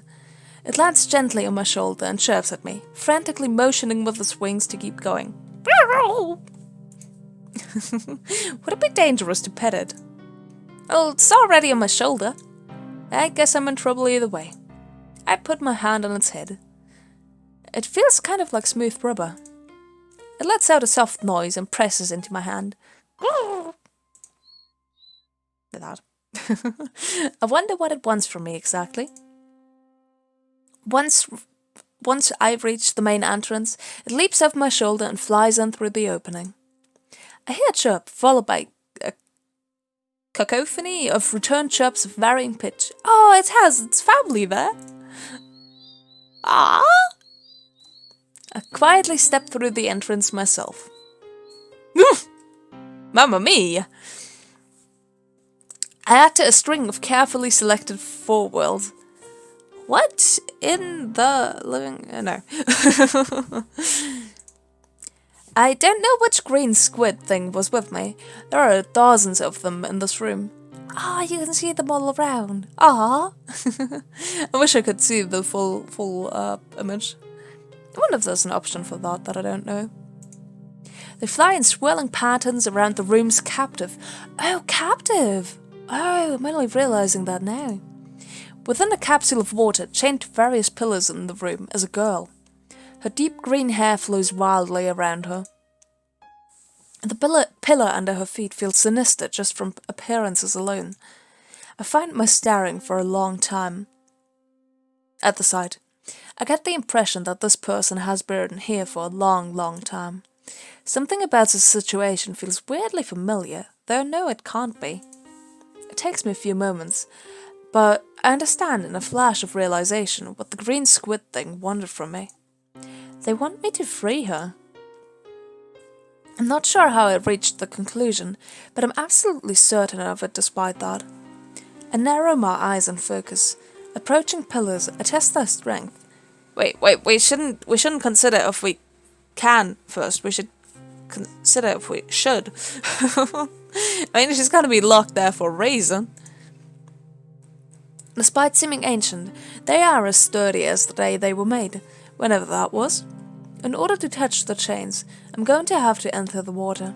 It lands gently on my shoulder and chirps at me, frantically motioning with its wings to keep going. Would it be dangerous to pet it? Well, it's already on my shoulder. I guess I'm in trouble either way. I put my hand on its head. It feels kind of like smooth rubber. It lets out a soft noise and presses into my hand. That. I wonder what it wants from me exactly. Once I've reached the main entrance, it leaps off my shoulder and flies in through the opening. I hear a chirp, followed by a cacophony of return chirps of varying pitch. Oh, it has its family there. Ah! I quietly step through the entrance myself. Mamma mia! I add to a string of carefully selected forewords. What in the living... no. I don't know which green squid thing was with me. There are dozens of them in this room. Ah, you can see them all around. Ah. I wish I could see the full image. I wonder if there's an option for that I don't know. They fly in swirling patterns around the room's captive. Oh, captive! Oh, I'm only realizing that now. Within a capsule of water, chained to various pillars in the room, is a girl. Her deep green hair flows wildly around her. The pillar under her feet feels sinister just from appearances alone. I find my staring for a long time. At the sight, I get the impression that this person has been here for a long, long time. Something about the situation feels weirdly familiar, though I know it can't be. It takes me a few moments, but I understand in a flash of realization what the green squid thing wanted from me. They want me to free her. I'm not sure how I reached the conclusion, but I'm absolutely certain of it despite that. I narrow my eyes and focus. Approaching pillars, I test their strength. Wait, we shouldn't consider if we can first. We should consider if we should. I mean, she's gonna be locked there for a reason. Despite seeming ancient, they are as sturdy as the day they were made, whenever that was. In order to touch the chains, I'm going to have to enter the water.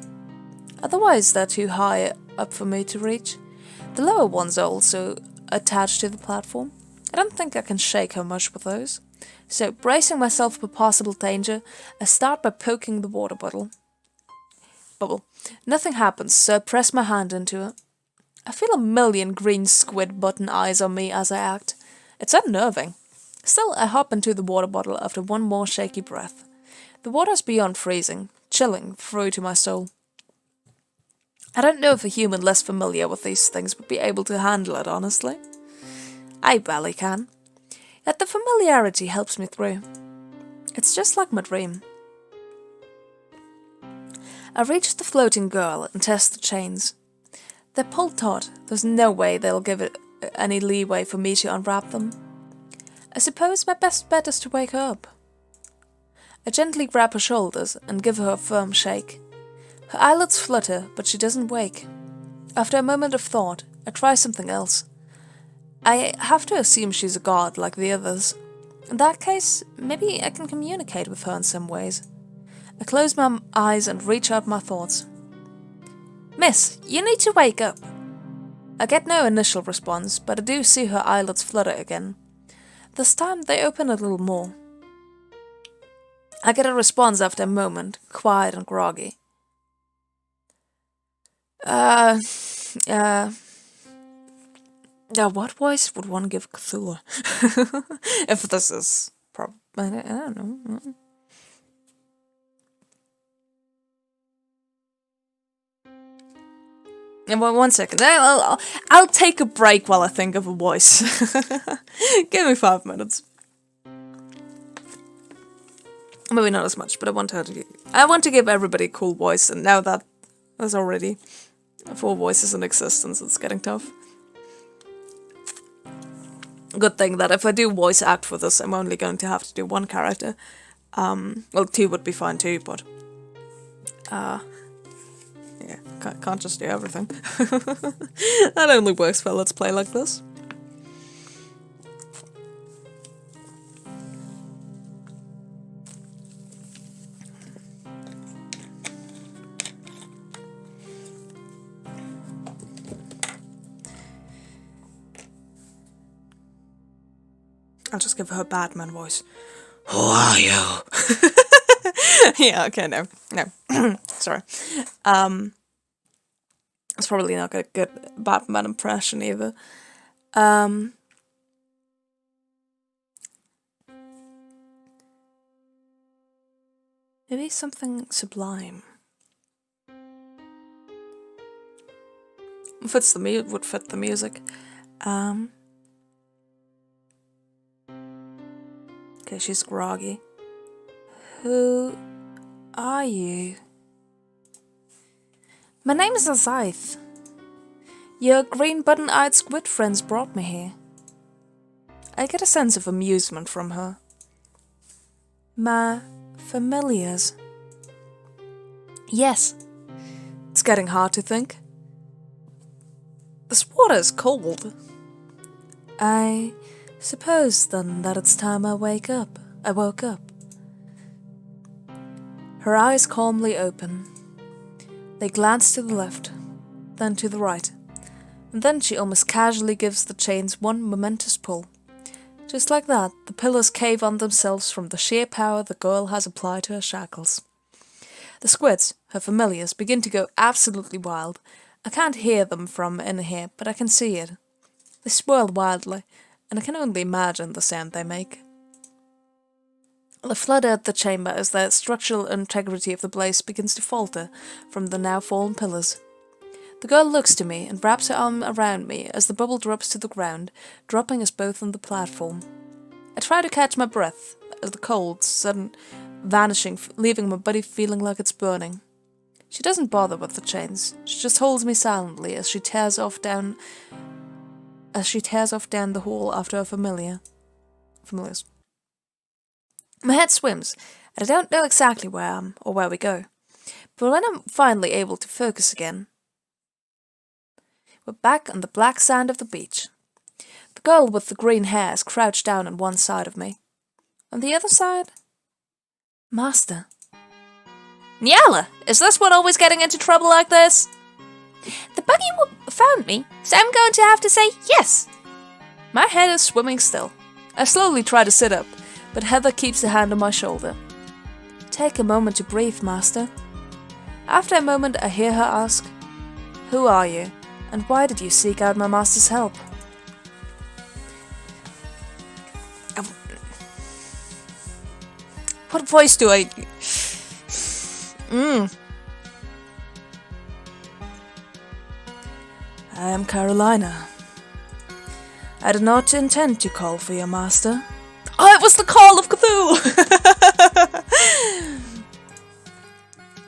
Otherwise, they're too high up for me to reach. The lower ones are also attached to the platform. I don't think I can shake her much with those. So, bracing myself for possible danger, I start by poking the water bottle. bubble. Nothing happens, so I press my hand into it. I feel a million green squid button eyes on me as I act. It's unnerving. Still, I hop into the water bottle after one more shaky breath. The water's beyond freezing, chilling through to my soul. I don't know if a human less familiar with these things would be able to handle it, honestly. I barely can. Yet the familiarity helps me through. It's just like my dream. I reach the floating girl and test the chains. They're pulled taut. There's no way they'll give it any leeway for me to unwrap them. I suppose my best bet is to wake her up. I gently grab her shoulders and give her a firm shake. Her eyelids flutter, but she doesn't wake. After a moment of thought, I try something else. I have to assume she's a god like the others. In that case, maybe I can communicate with her in some ways. I close my eyes and reach out my thoughts. Miss, you need to wake up. I get no initial response, but I do see her eyelids flutter again. This time they open a little more. I get a response after a moment, quiet and groggy. What voice would one give Cthulhu? If this is I don't know. And one second. I'll take a break while I think of a voice. Give me 5 minutes. Maybe not as much, but I want to give everybody a cool voice, and now that there's already 4 voices in existence, it's getting tough. Good thing that if I do voice act for this, I'm only going to have to do 1 character. Well, 2 would be fine too, but yeah, can't just do everything. That only works for Let's Play like this. I'll just give her a Batman voice. Who are you? Yeah, okay, no. Sorry. It's probably not a good Batman impression either. Maybe something sublime. Would fit the music. Okay, she's groggy. Who are you? My name is Azaith. Your green button-eyed squid friends brought me here. I get a sense of amusement from her. My familiars. Yes. It's getting hard to think. This water is cold. I suppose then that it's time I woke up. Her eyes calmly open. They glance to the left, then to the right, and then she almost casually gives the chains one momentous pull. Just like that, the pillars cave on themselves from the sheer power the girl has applied to her shackles. The squids, her familiars, begin to go absolutely wild. I can't hear them from in here, but I can see it. They swirl wildly, and I can only imagine the sound they make. They flutter at the chamber as the structural integrity of the place begins to falter from the now fallen pillars. The girl looks to me and wraps her arm around me as the bubble drops to the ground, dropping us both on the platform. I try to catch my breath as the cold, sudden vanishing, leaving my body feeling like it's burning. She doesn't bother with the chains. She just holds me silently as she tears off down the hall after her familiars. My head swims, and I don't know exactly where I am or where we go. But when I'm finally able to focus again, we're back on the black sand of the beach. The girl with the green hair is crouched down on one side of me. On the other side, Master. Nyala, is this one always getting into trouble like this? The buggy found me, so I'm going to have to say yes. My head is swimming still. I slowly try to sit up, but Heather keeps a hand on my shoulder. Take a moment to breathe, Master. After a moment, I hear her ask, "Who are you, and why did you seek out my master's help?" What voice do I... I am Carolina. I did not intend to call for your master. Oh, it was the call of Cthulhu!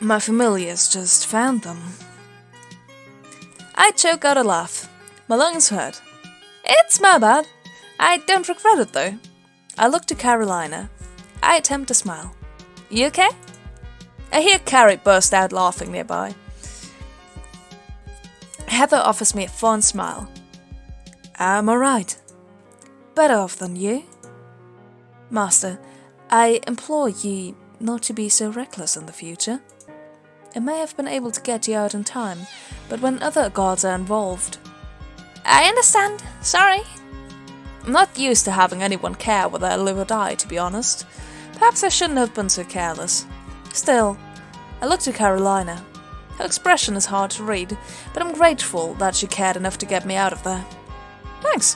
My familiars just found them. I choke out a laugh. My lungs hurt. It's my bad. I don't regret it though. I look to Carolina. I attempt to smile. You okay? I hear Carrie burst out laughing nearby. Heather offers me a fond smile. I'm alright. Better off than you. Master, I implore ye not to be so reckless in the future. I may have been able to get you out in time, but when other gods are involved... I understand. Sorry. I'm not used to having anyone care whether I live or die, to be honest. Perhaps I shouldn't have been so careless. Still, I look to Carolina. Her expression is hard to read, but I'm grateful that she cared enough to get me out of there. Thanks.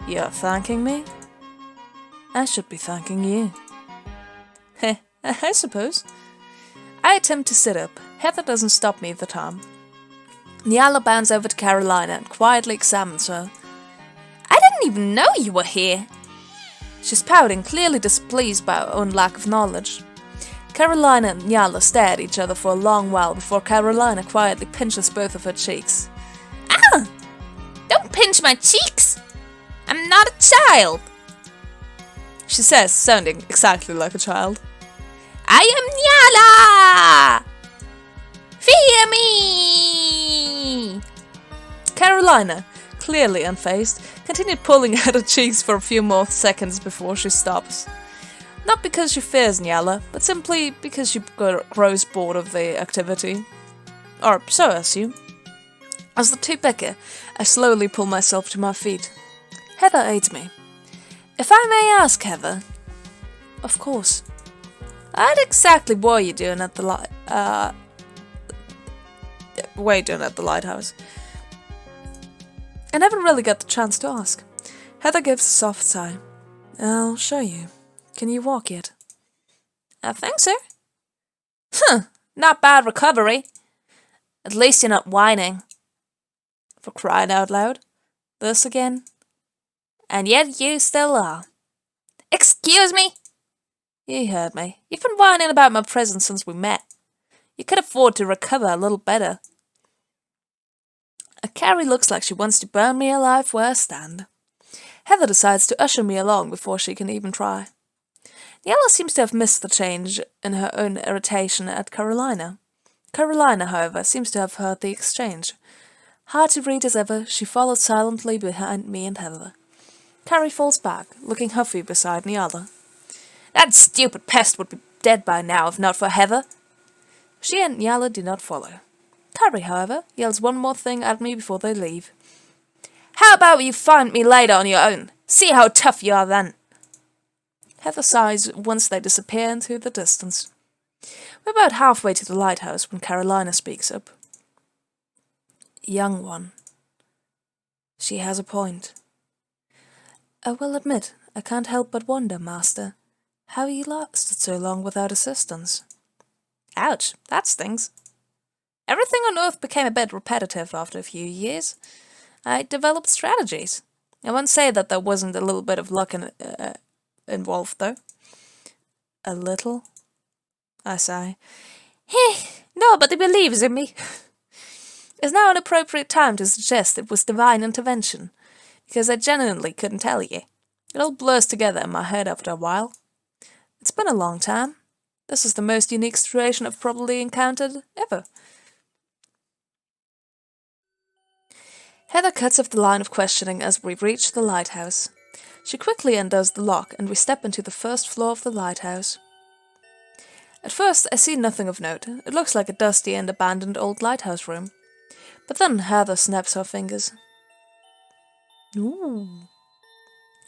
You're thanking me? I should be thanking you. Heh, I suppose. I attempt to sit up. Heather doesn't stop me the time. Nyala bounds over to Carolina and quietly examines her. I didn't even know you were here. She's pouting, clearly displeased by her own lack of knowledge. Carolina and Nyala stare at each other for a long while before Carolina quietly pinches both of her cheeks. Ah! Don't pinch my cheeks! I'm not a child! She says, sounding exactly like a child. I am Nyala! Fear me! Carolina, clearly unfazed, continued pulling at her cheeks for a few more seconds before she stops. Not because she fears Nyala, but simply because she grows bored of the activity. Or so I assume. As the two bicker, I slowly pull myself to my feet. Heather aids me. If I may ask, Heather. Of course. What exactly were you doing at the lighthouse? I never really got the chance to ask. Heather gives a soft sigh. I'll show you. Can you walk yet? I think so. Not bad recovery. At least you're not whining. For crying out loud. This again? And yet you still are. Excuse me? You heard me. You've been whining about my presence since we met. You could afford to recover a little better. Carrie looks like she wants to burn me alive where I stand. Heather decides to usher me along before she can even try. Nyala seems to have missed the change in her own irritation at Carolina. Carolina, however, seems to have heard the exchange. Hard to read as ever, she followed silently behind me and Heather. Carrie falls back, looking huffy beside Nyala. That stupid pest would be dead by now if not for Heather. She and Nyala do not follow. Carrie, however, yells one more thing at me before they leave. How about you find me later on your own? See how tough you are then. Heather sighs once they disappear into the distance. We're about halfway to the lighthouse when Carolina speaks up. Young one. She has a point. I will admit, I can't help but wonder, Master, how you lasted so long without assistance. Ouch, that stings. Everything on Earth became a bit repetitive after a few years. I developed strategies. I won't say that there wasn't a little bit of luck involved, though. A little? I sigh. Nobody believes in me. Is now an appropriate time to suggest it was divine intervention, because I genuinely couldn't tell you. It all blurs together in my head after a while. It's been a long time. This is the most unique situation I've probably encountered ever. Heather cuts off the line of questioning as we reach the lighthouse. She quickly undoes the lock and we step into the first floor of the lighthouse. At first, I see nothing of note. It looks like a dusty and abandoned old lighthouse room. But then Heather snaps her fingers. Ooh,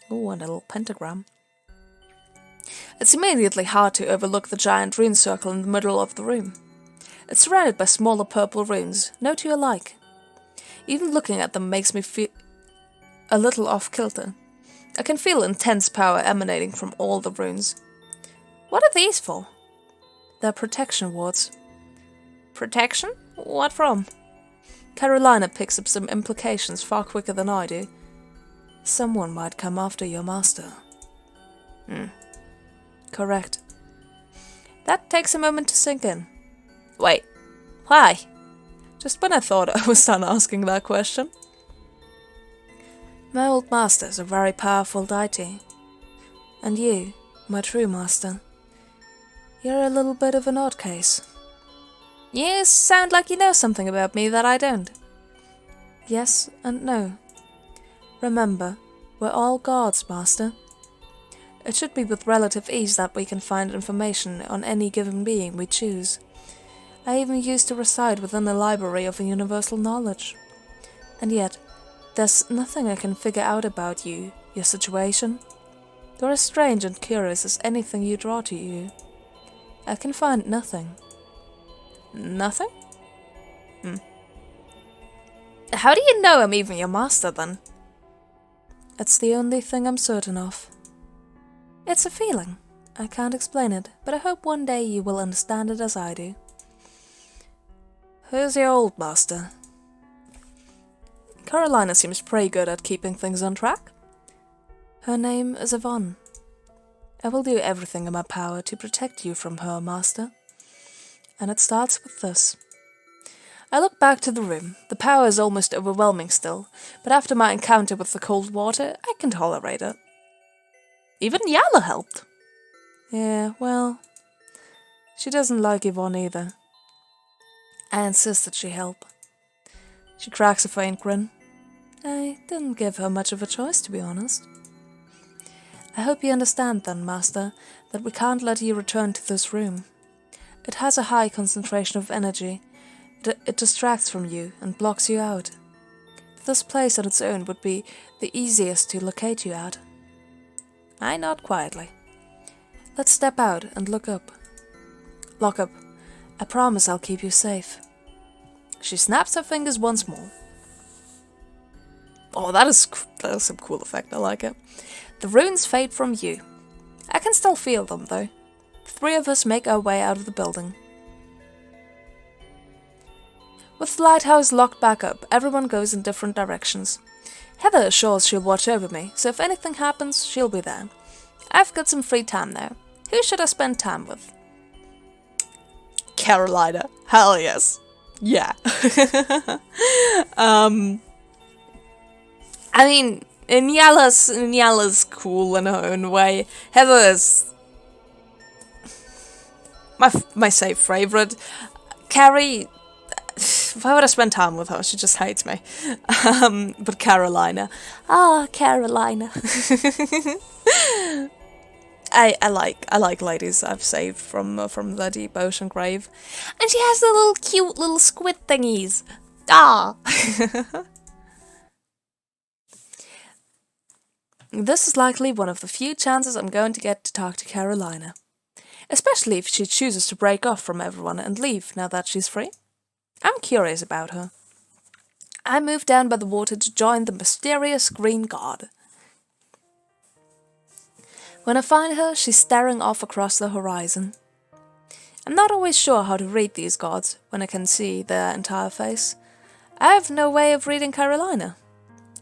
and a little pentagram. It's immediately hard to overlook the giant rune circle in the middle of the room. It's surrounded by smaller purple runes, no two alike. Even looking at them makes me feel a little off-kilter. I can feel intense power emanating from all the runes. What are these for? They're protection wards. Protection? What from? Carolina picks up some implications far quicker than I do. Someone might come after your master. Correct. That takes a moment to sink in. Wait, why? Just when I thought I was done asking that question. My old master is a very powerful deity. And you, my true master, you're a little bit of an odd case. You sound like you know something about me that I don't. Yes and no. Remember, we're all gods, master. It should be with relative ease that we can find information on any given being we choose. I even used to reside within the library of universal knowledge. And yet, there's nothing I can figure out about you, your situation. You're as strange and curious as anything you draw to you. I can find nothing. Nothing? How do you know I'm even your master, then? It's the only thing I'm certain of. It's a feeling. I can't explain it, but I hope one day you will understand it as I do. Who's your old master? Carolina seems pretty good at keeping things on track. Her name is Yvonne. I will do everything in my power to protect you from her, master. And it starts with this. I look back to the room. The power is almost overwhelming still, but after my encounter with the cold water, I can tolerate it. Even Yala helped. Yeah, well, she doesn't like Yvonne either. I insist that she help. She cracks a faint grin. I didn't give her much of a choice, to be honest. I hope you understand then, master, that we can't let you return to this room. It has a high concentration of energy. It distracts from you and blocks you out. This place on its own would be the easiest to locate you at. I nod quietly. Let's step out and look up. Lock up. I promise I'll keep you safe. She snaps her fingers once more. Oh, that is some cool effect, I like it. The runes fade from view. I can still feel them, though. The three of us make our way out of the building. With the lighthouse locked back up, everyone goes in different directions. Heather assures she'll watch over me, so if anything happens, she'll be there. I've got some free time now. Who should I spend time with? Carolina. Hell yes. Yeah. I mean, Nyala's cool in her own way. Heather is my safe favorite. Carrie, why would I spend time with her? She just hates me. But Carolina. Carolina. I like ladies I've saved from the deep ocean grave. And she has the little cute little squid thingies. This is likely one of the few chances I'm going to get to talk to Carolina. Especially if she chooses to break off from everyone and leave now that she's free. I'm curious about her. I move down by the water to join the mysterious green god. When I find her, she's staring off across the horizon. I'm not always sure how to read these gods when I can see their entire face. I have no way of reading Carolina.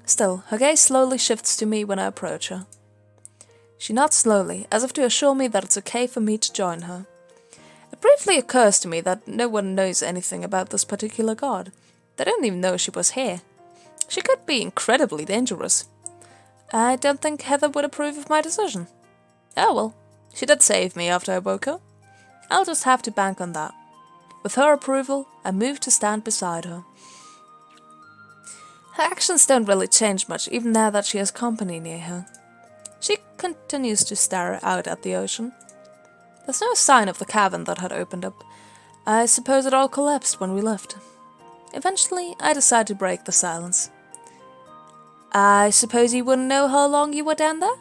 Still, her gaze slowly shifts to me when I approach her. She nods slowly, as if to assure me that it's okay for me to join her. It briefly occurs to me that no one knows anything about this particular god. They don't even know she was here. She could be incredibly dangerous. I don't think Heather would approve of my decision. Oh well, she did save me after I woke her. I'll just have to bank on that. With her approval, I move to stand beside her. Her actions don't really change much, even now that she has company near her. She continues to stare out at the ocean. There's no sign of the cavern that had opened up. I suppose it all collapsed when we left. Eventually, I decide to break the silence. I suppose you wouldn't know how long you were down there?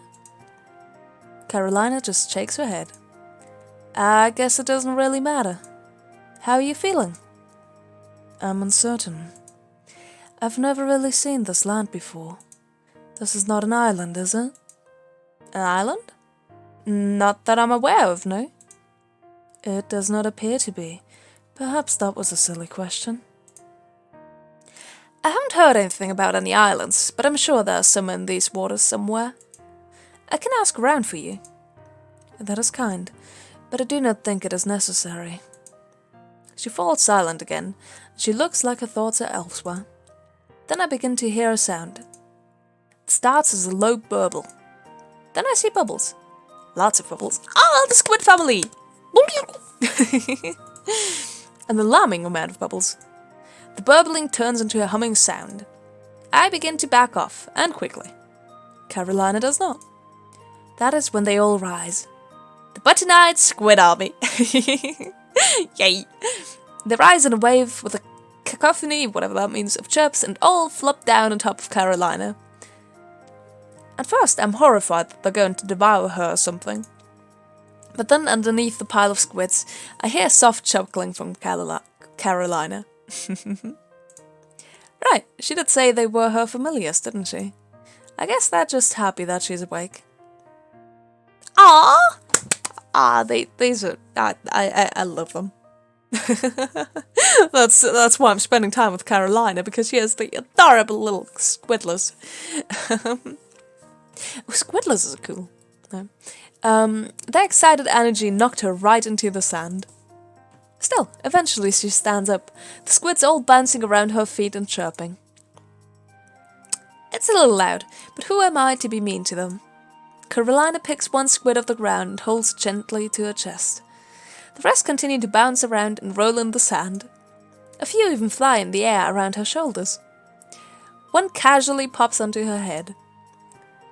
Carolina just shakes her head. I guess it doesn't really matter. How are you feeling? I'm uncertain. I've never really seen this land before. This is not an island, is it? An island? Not that I'm aware of, no. It does not appear to be. Perhaps that was a silly question. I haven't heard anything about any islands, but I'm sure there are some in these waters somewhere. I can ask around for you. That is kind, but I do not think it is necessary. She falls silent again. She looks like her thoughts are elsewhere. Then I begin to hear a sound. It starts as a low burble. Then I see bubbles. Lots of bubbles. Ah, the squid family! An alarming amount of bubbles. The burbling turns into a humming sound. I begin to back off, and quickly. Carolina does not. That is when they all rise. The button-eyed squid army. Yay! They rise in a wave with a cacophony, whatever that means, of chirps, and all flop down on top of Carolina. At first, I'm horrified that they're going to devour her or something. But then, underneath the pile of squids, I hear a soft chuckling from Carolina. Right, she did say they were her familiars, didn't she? I guess they're just happy that she's awake. These are... I love them. That's why I'm spending time with Carolina, because she has the adorable little squidlers. Squidlers is cool. No. Their excited energy knocked her right into the sand. Still, eventually she stands up, the squids all bouncing around her feet and chirping. It's a little loud, but who am I to be mean to them? Carolina picks one squid off the ground and holds it gently to her chest. The rest continue to bounce around and roll in the sand. A few even fly in the air around her shoulders. One casually pops onto her head.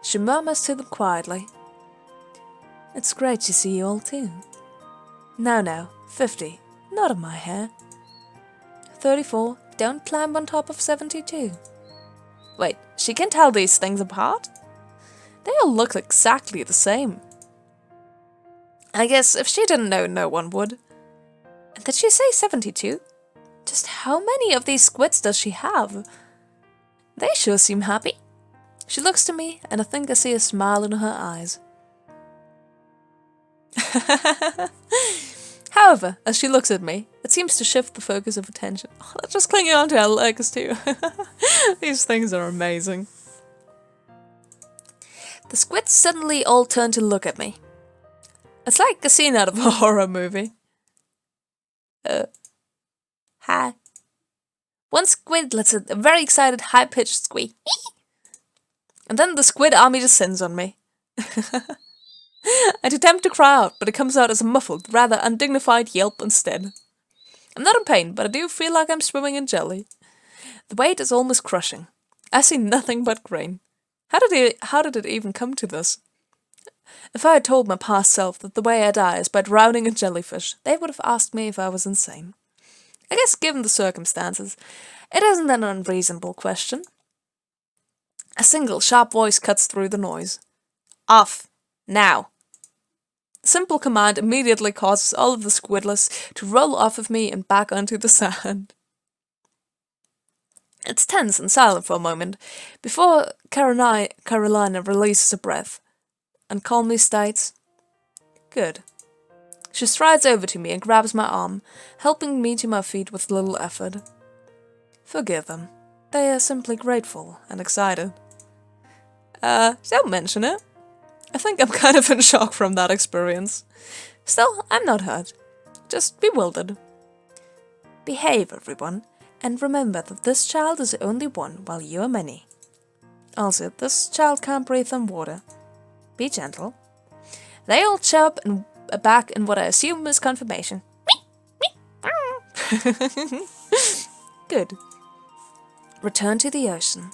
She murmurs to them quietly. It's great to see you all too. Now, 50, not on my hair. 34, don't climb on top of 72. Wait, she can tell these things apart? They all look exactly the same. I guess if she didn't know, no one would. And did she say 72? Just how many of these squids does she have? They sure seem happy. She looks to me, and I think I see a smile in her eyes. However, as she looks at me, it seems to shift the focus of attention. Oh, they're just clinging onto her legs too. These things are amazing. The squids suddenly all turn to look at me. It's like a scene out of a horror movie. Hi. One squid lets out a very excited, high-pitched squeak. And then the squid army descends on me. I'd attempt to cry out, but it comes out as a muffled, rather undignified yelp instead. I'm not in pain, but I do feel like I'm swimming in jelly. The weight is almost crushing. I see nothing but grain. How did it even come to this? If I had told my past self that the way I die is by drowning in jellyfish, they would have asked me if I was insane. I guess given the circumstances, it isn't an unreasonable question. A single sharp voice cuts through the noise. Off. Now. The simple command immediately causes all of the squidless to roll off of me and back onto the sand. It's tense and silent for a moment, before Carolina releases a breath, and calmly states, Good. She strides over to me and grabs my arm, helping me to my feet with little effort. Forgive them. They are simply grateful and excited. Don't mention it. I think I'm kind of in shock from that experience. Still, I'm not hurt. Just bewildered. Behave, everyone, and remember that this child is only one while you are many. Also, this child can't breathe on water. Be gentle. They all chirp and back in what I assume is confirmation. Good. Return to the ocean.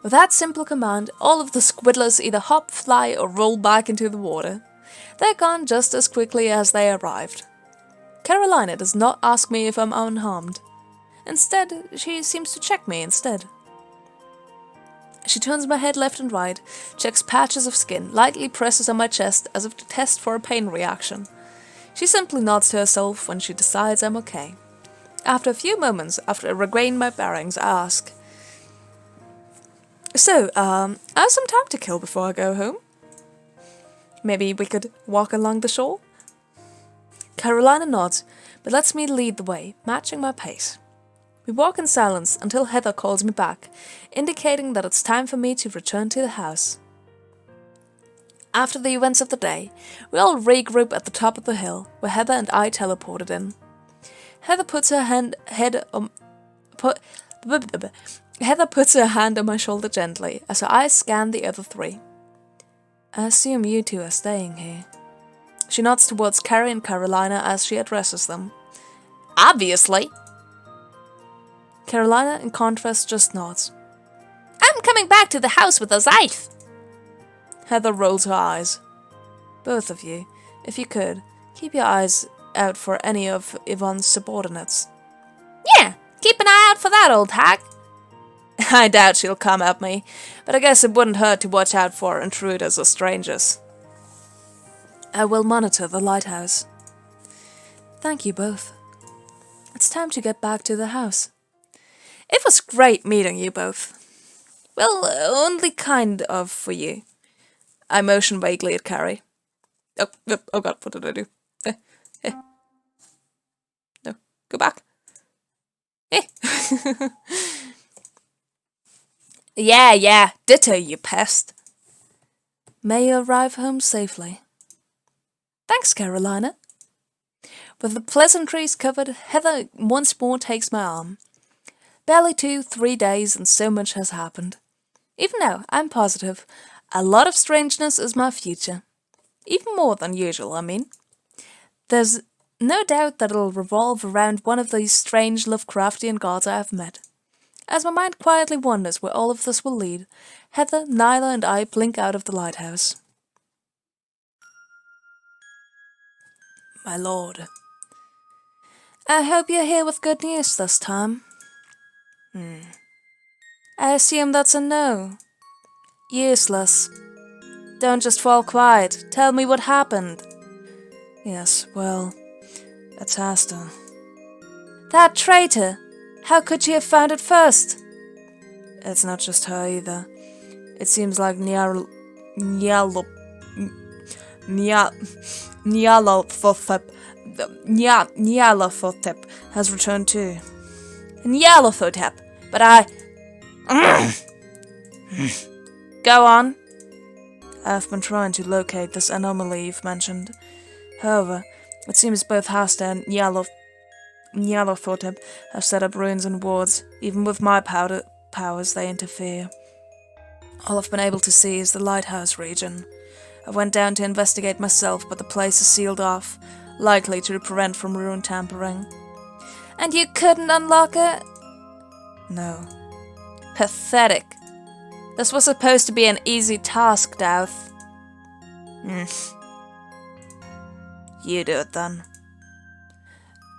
With that simple command, all of the squidlers either hop, fly, or roll back into the water. They're gone just as quickly as they arrived. Carolina does not ask me if I'm unharmed. Instead, she seems to check me instead. She turns my head left and right, checks patches of skin, lightly presses on my chest as if to test for a pain reaction. She simply nods to herself when she decides I'm okay. After a few moments, after I regain my bearings, I ask, "So, I have some time to kill before I go home. Maybe we could walk along the shore?" Carolina nods, but lets me lead the way, matching my pace. We walk in silence until Heather calls me back, indicating that it's time for me to return to the house. After the events of the day, we all regroup at the top of the hill, where Heather and I teleported in. Heather puts her hand on my shoulder gently as her eyes scan the other three. "I assume you two are staying here." She nods towards Carrie and Carolina as she addresses them. Obviously. Carolina, in contrast, just nods. "I'm coming back to the house with us, Ife." Heather rolls her eyes. "Both of you, if you could, keep your eyes out for any of Yvonne's subordinates." "Yeah, keep an eye out for that old hag." "I doubt she'll come at me, but I guess it wouldn't hurt to watch out for intruders or strangers." "I will monitor the lighthouse." "Thank you both. It's time to get back to the house." "It was great meeting you both." "Well, only kind of for you." I motion vaguely at Carrie. Oh god, what did I do? No, go back. Yeah, ditto, you pest. "May you arrive home safely." "Thanks, Carolina." With the pleasantries covered, Heather once more takes my arm. Barely 3 days and so much has happened. Even now, I'm positive a lot of strangeness is my future. Even more than usual, I mean. There's no doubt that it'll revolve around one of these strange Lovecraftian gods I have met. As my mind quietly wonders where all of this will lead, Heather, Nyla, and I blink out of the lighthouse. "My lord." "I hope you're here with good news this time." "I assume that's a no." "Useless. Don't just fall quiet. Tell me what happened." "Yes, well, it's Asta." "That traitor! How could she have found it first?" "It's not just her either. It seems like Nyarlathotep has returned too." Nyarlathotep, but I... Go on. "I've been trying to locate this anomaly you've mentioned. However, it seems both Hasta and Nyarlathotep have set up ruins and wards. Even with my powers, they interfere. All I've been able to see is the lighthouse region. I went down to investigate myself, but the place is sealed off, likely to prevent from ruin tampering." "And you couldn't unlock it?" "No." Pathetic. This was supposed to be an easy task, Douth. You do it then."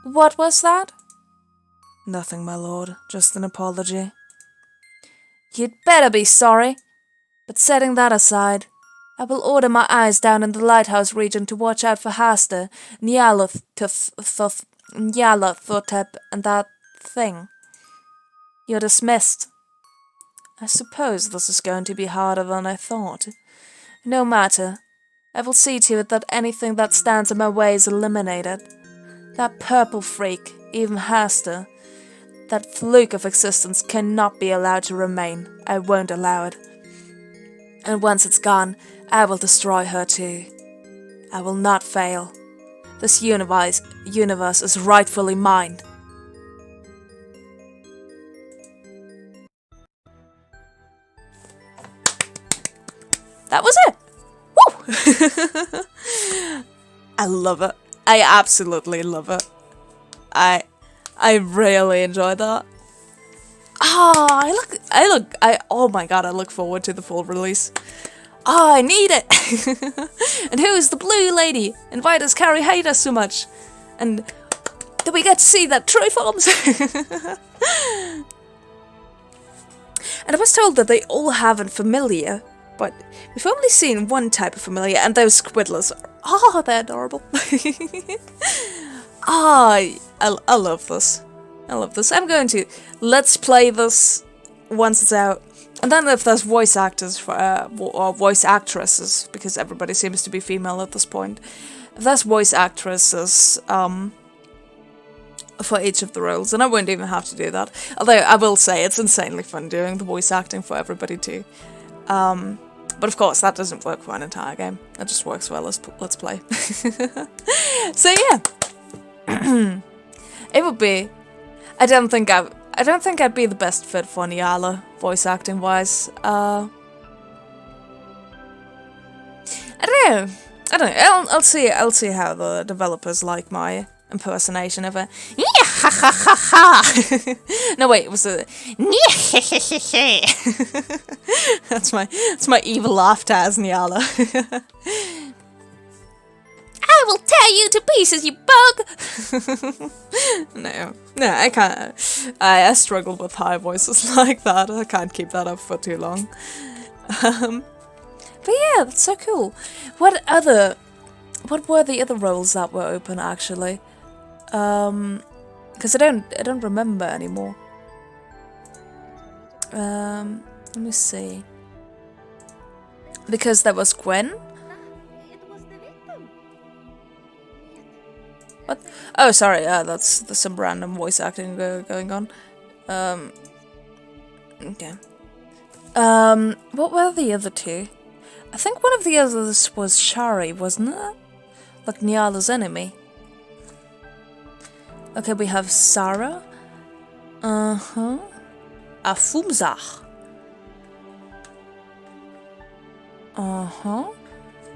"What was that?" "Nothing, my lord. Just an apology." "You'd better be sorry." But setting that aside, I will order my eyes down in the lighthouse region to watch out for Hasta, Nyarlathotep, and that thing. You're dismissed. I suppose this is going to be harder than I thought. No matter. I will see to it that anything that stands in my way is eliminated. That purple freak, even Hasta, that fluke of existence cannot be allowed to remain. I won't allow it. And once it's gone, I will destroy her too. I will not fail. This universe is rightfully mine. That was it! Woo! I love it. I absolutely love it. I really enjoyed that. Oh my god, I look forward to the full release. I need it! And who is the blue lady? And why does Carrie hate us so much? And do we get to see that true forms? And I was told that they all have a familiar, but we've only seen one type of familiar, and those squidlers are, they're adorable. I love this. I love this. I'm going to let's play this once it's out. And then if there's voice actors for, or voice actresses, because everybody seems to be female at this point, if there's voice actresses for each of the roles, and I won't even have to do that. Although I will say it's insanely fun doing the voice acting for everybody too. But of course that doesn't work for an entire game. That just works well as Let's Play. So yeah, it would be. I don't think I'd be the best fit for Nyala, voice acting wise. I don't know. I'll see how the developers like my impersonation of a ha ha ha ha. No wait, it was a that's my evil laughter as Nyala. I will tear you to pieces, you bug! No, I can't. I struggle with high voices like that. I can't keep that up for too long. But yeah, that's so cool. What were the other roles that were open actually? Because I don't remember anymore. Let me see. Because there was Gwen. What? Oh, sorry. That's some random voice acting going on. Okay. What were the other two? I think one of the others was Shari, wasn't it? Like Nyala's enemy. Okay, we have Sarah. Afumzach.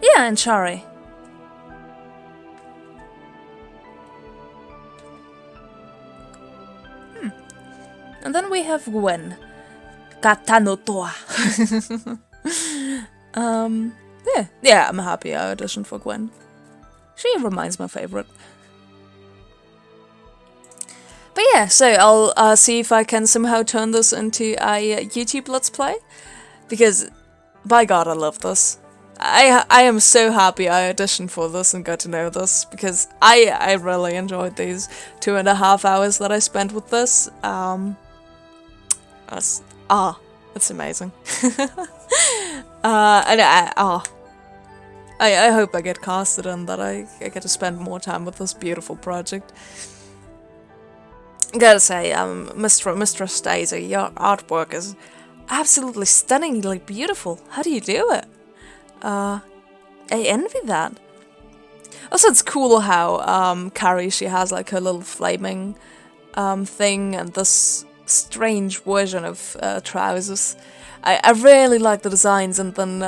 Yeah, and Shari. And then we have Gwen. Katanotoa. Yeah, I'm happy I auditioned for Gwen. She reminds my favorite. But yeah, so I'll see if I can somehow turn this into a YouTube Let's Play. Because, by God, I love this. I am so happy I auditioned for this and got to know this. Because I really enjoyed these 2.5 hours that I spent with this. It's amazing. And I hope I get casted and that I get to spend more time with this beautiful project. Gotta say, Mr. Stacey, your artwork is absolutely stunningly beautiful. How do you do it? I envy that. Also, it's cool how Carrie, she has like her little flaming thing and this strange version of trousers. I really like the designs, and then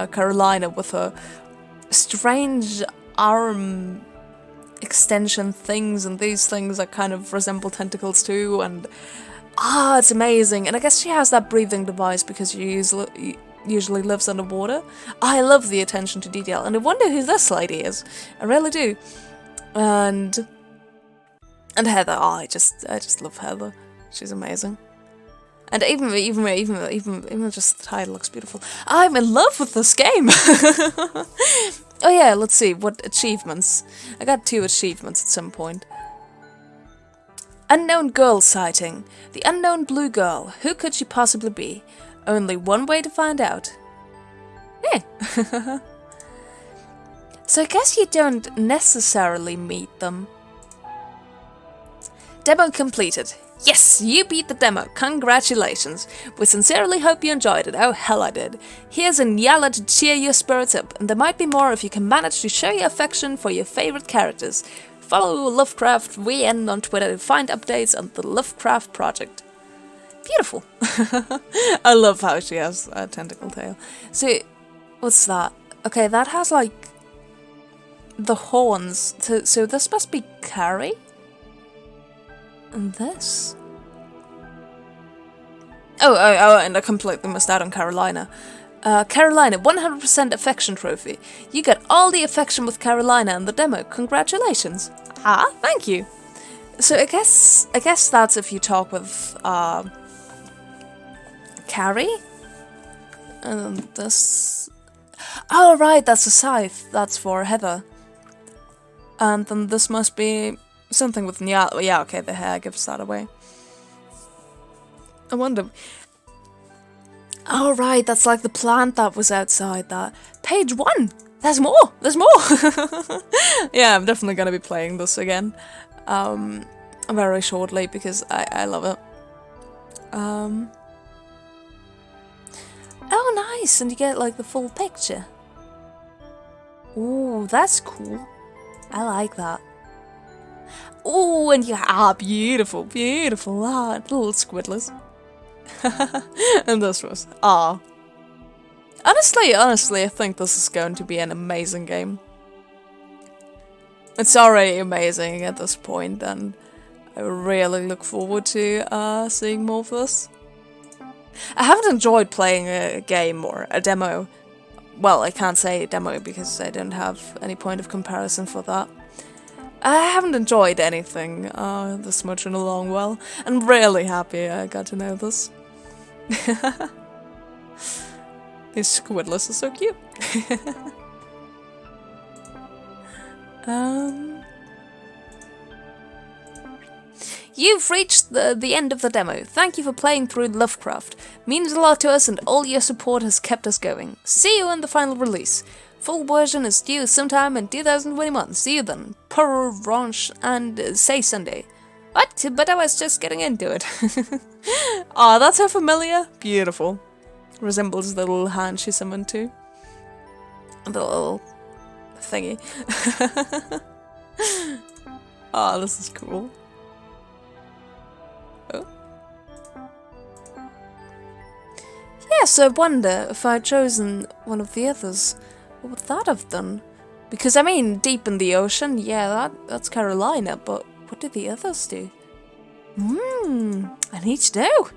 Carolina with her strange arm extension things, and these things that kind of resemble tentacles too, and it's amazing. And I guess she has that breathing device because she usually lives underwater. I love the attention to detail, and I wonder who this lady is. I really do. And Heather, I just love Heather. She's amazing. And even just the title looks beautiful. I'm in love with this game! Oh yeah, let's see, what achievements. I got 2 achievements at some point. Unknown girl sighting. The unknown blue girl. Who could she possibly be? Only one way to find out. Yeah. So I guess you don't necessarily meet them. Demo completed. Yes, you beat the demo. Congratulations. We sincerely hope you enjoyed it. Oh, hell I did. Here's a Nyala to cheer your spirits up, and there might be more if you can manage to show your affection for your favorite characters. Follow Lovecraft VN on Twitter to find updates on the Lovecraft project. Beautiful. I love how she has a tentacle tail. So, what's that? Okay, that has like the horns. So this must be Carrie? And this? Oh, and I completely missed out on Carolina. Carolina, 100% affection trophy. You got all the affection with Carolina in the demo. Congratulations. Thank you. So I guess that's if you talk with carry. And this... Oh, right, that's a scythe. That's for Heather. And then this must be something with Nyala. Yeah, okay, the hair gives that away. I wonder... Oh, right, that's like the plant that was outside that. Page 1! There's more! There's more! Yeah, I'm definitely gonna be playing this again. Very shortly, because I love it. Oh, nice! And you get, like, the full picture. Ooh, that's cool. I like that. Ooh, and you beautiful, beautiful. Little squidlers. And this was honestly, I think this is going to be an amazing game. It's already amazing at this point, and I really look forward to seeing more of this. I haven't enjoyed playing a game or a demo. Well, I can't say demo because I don't have any point of comparison for that. I haven't enjoyed anything this much in a long while. I'm really happy I got to know this. These squidless are so cute. You've reached the end of the demo. Thank you for playing through Lovecraft. Means a lot to us and all your support has kept us going. See you in the final release. Full version is due sometime in 2021. See you then. Per Ranch and say Sunday. What? But I was just getting into it. Aw, that's so familiar. Beautiful. Resembles the little hand she summoned to. The little thingy. Aw, this is cool. Oh. Yes, I wonder if I'd chosen one of the others. What would that have done? Because, I mean, deep in the ocean, yeah, that's Carolina, but what did the others do? I need to know.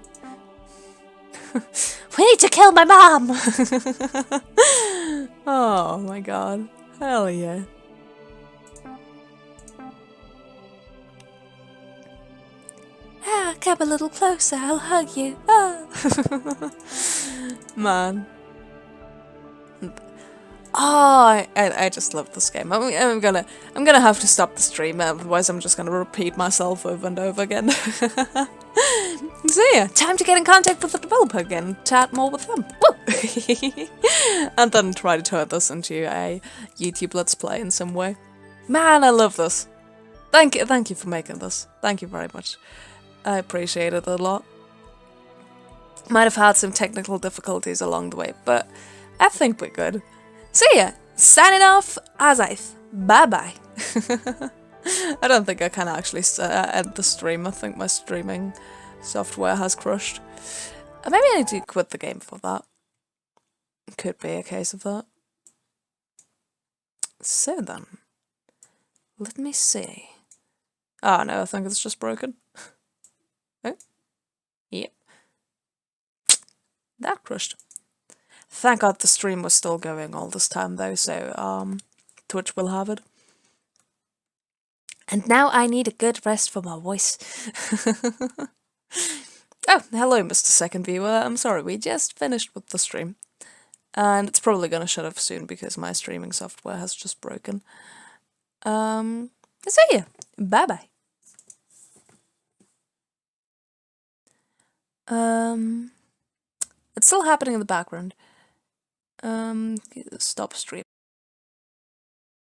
We need to kill my mom! Oh my god. Hell yeah. Come a little closer, I'll hug you. Man. Oh, I just love this game. I'm gonna have to stop the stream, otherwise I'm just gonna repeat myself over and over again. So yeah, time to get in contact with the developer again, chat more with them. Woo! And then try to turn this into a YouTube Let's Play in some way. Man, I love this. Thank you for making this. Thank you very much. I appreciate it a lot. Might have had some technical difficulties along the way, but I think we're good. So yeah, signing off, Azaith. Bye-bye. I don't think I can actually end the stream. I think my streaming software has crushed. Maybe I need to quit the game for that. Could be a case of that. So then, let me see. Oh no, I think it's just broken. Oh, yep. That crushed. Thank God the stream was still going all this time though, so Twitch will have it. And now I need a good rest for my voice. Oh, hello Mr. Second Viewer, I'm sorry, we just finished with the stream. And it's probably gonna shut off soon because my streaming software has just broken. So yeah, bye-bye. It's still happening in the background. Stop stream.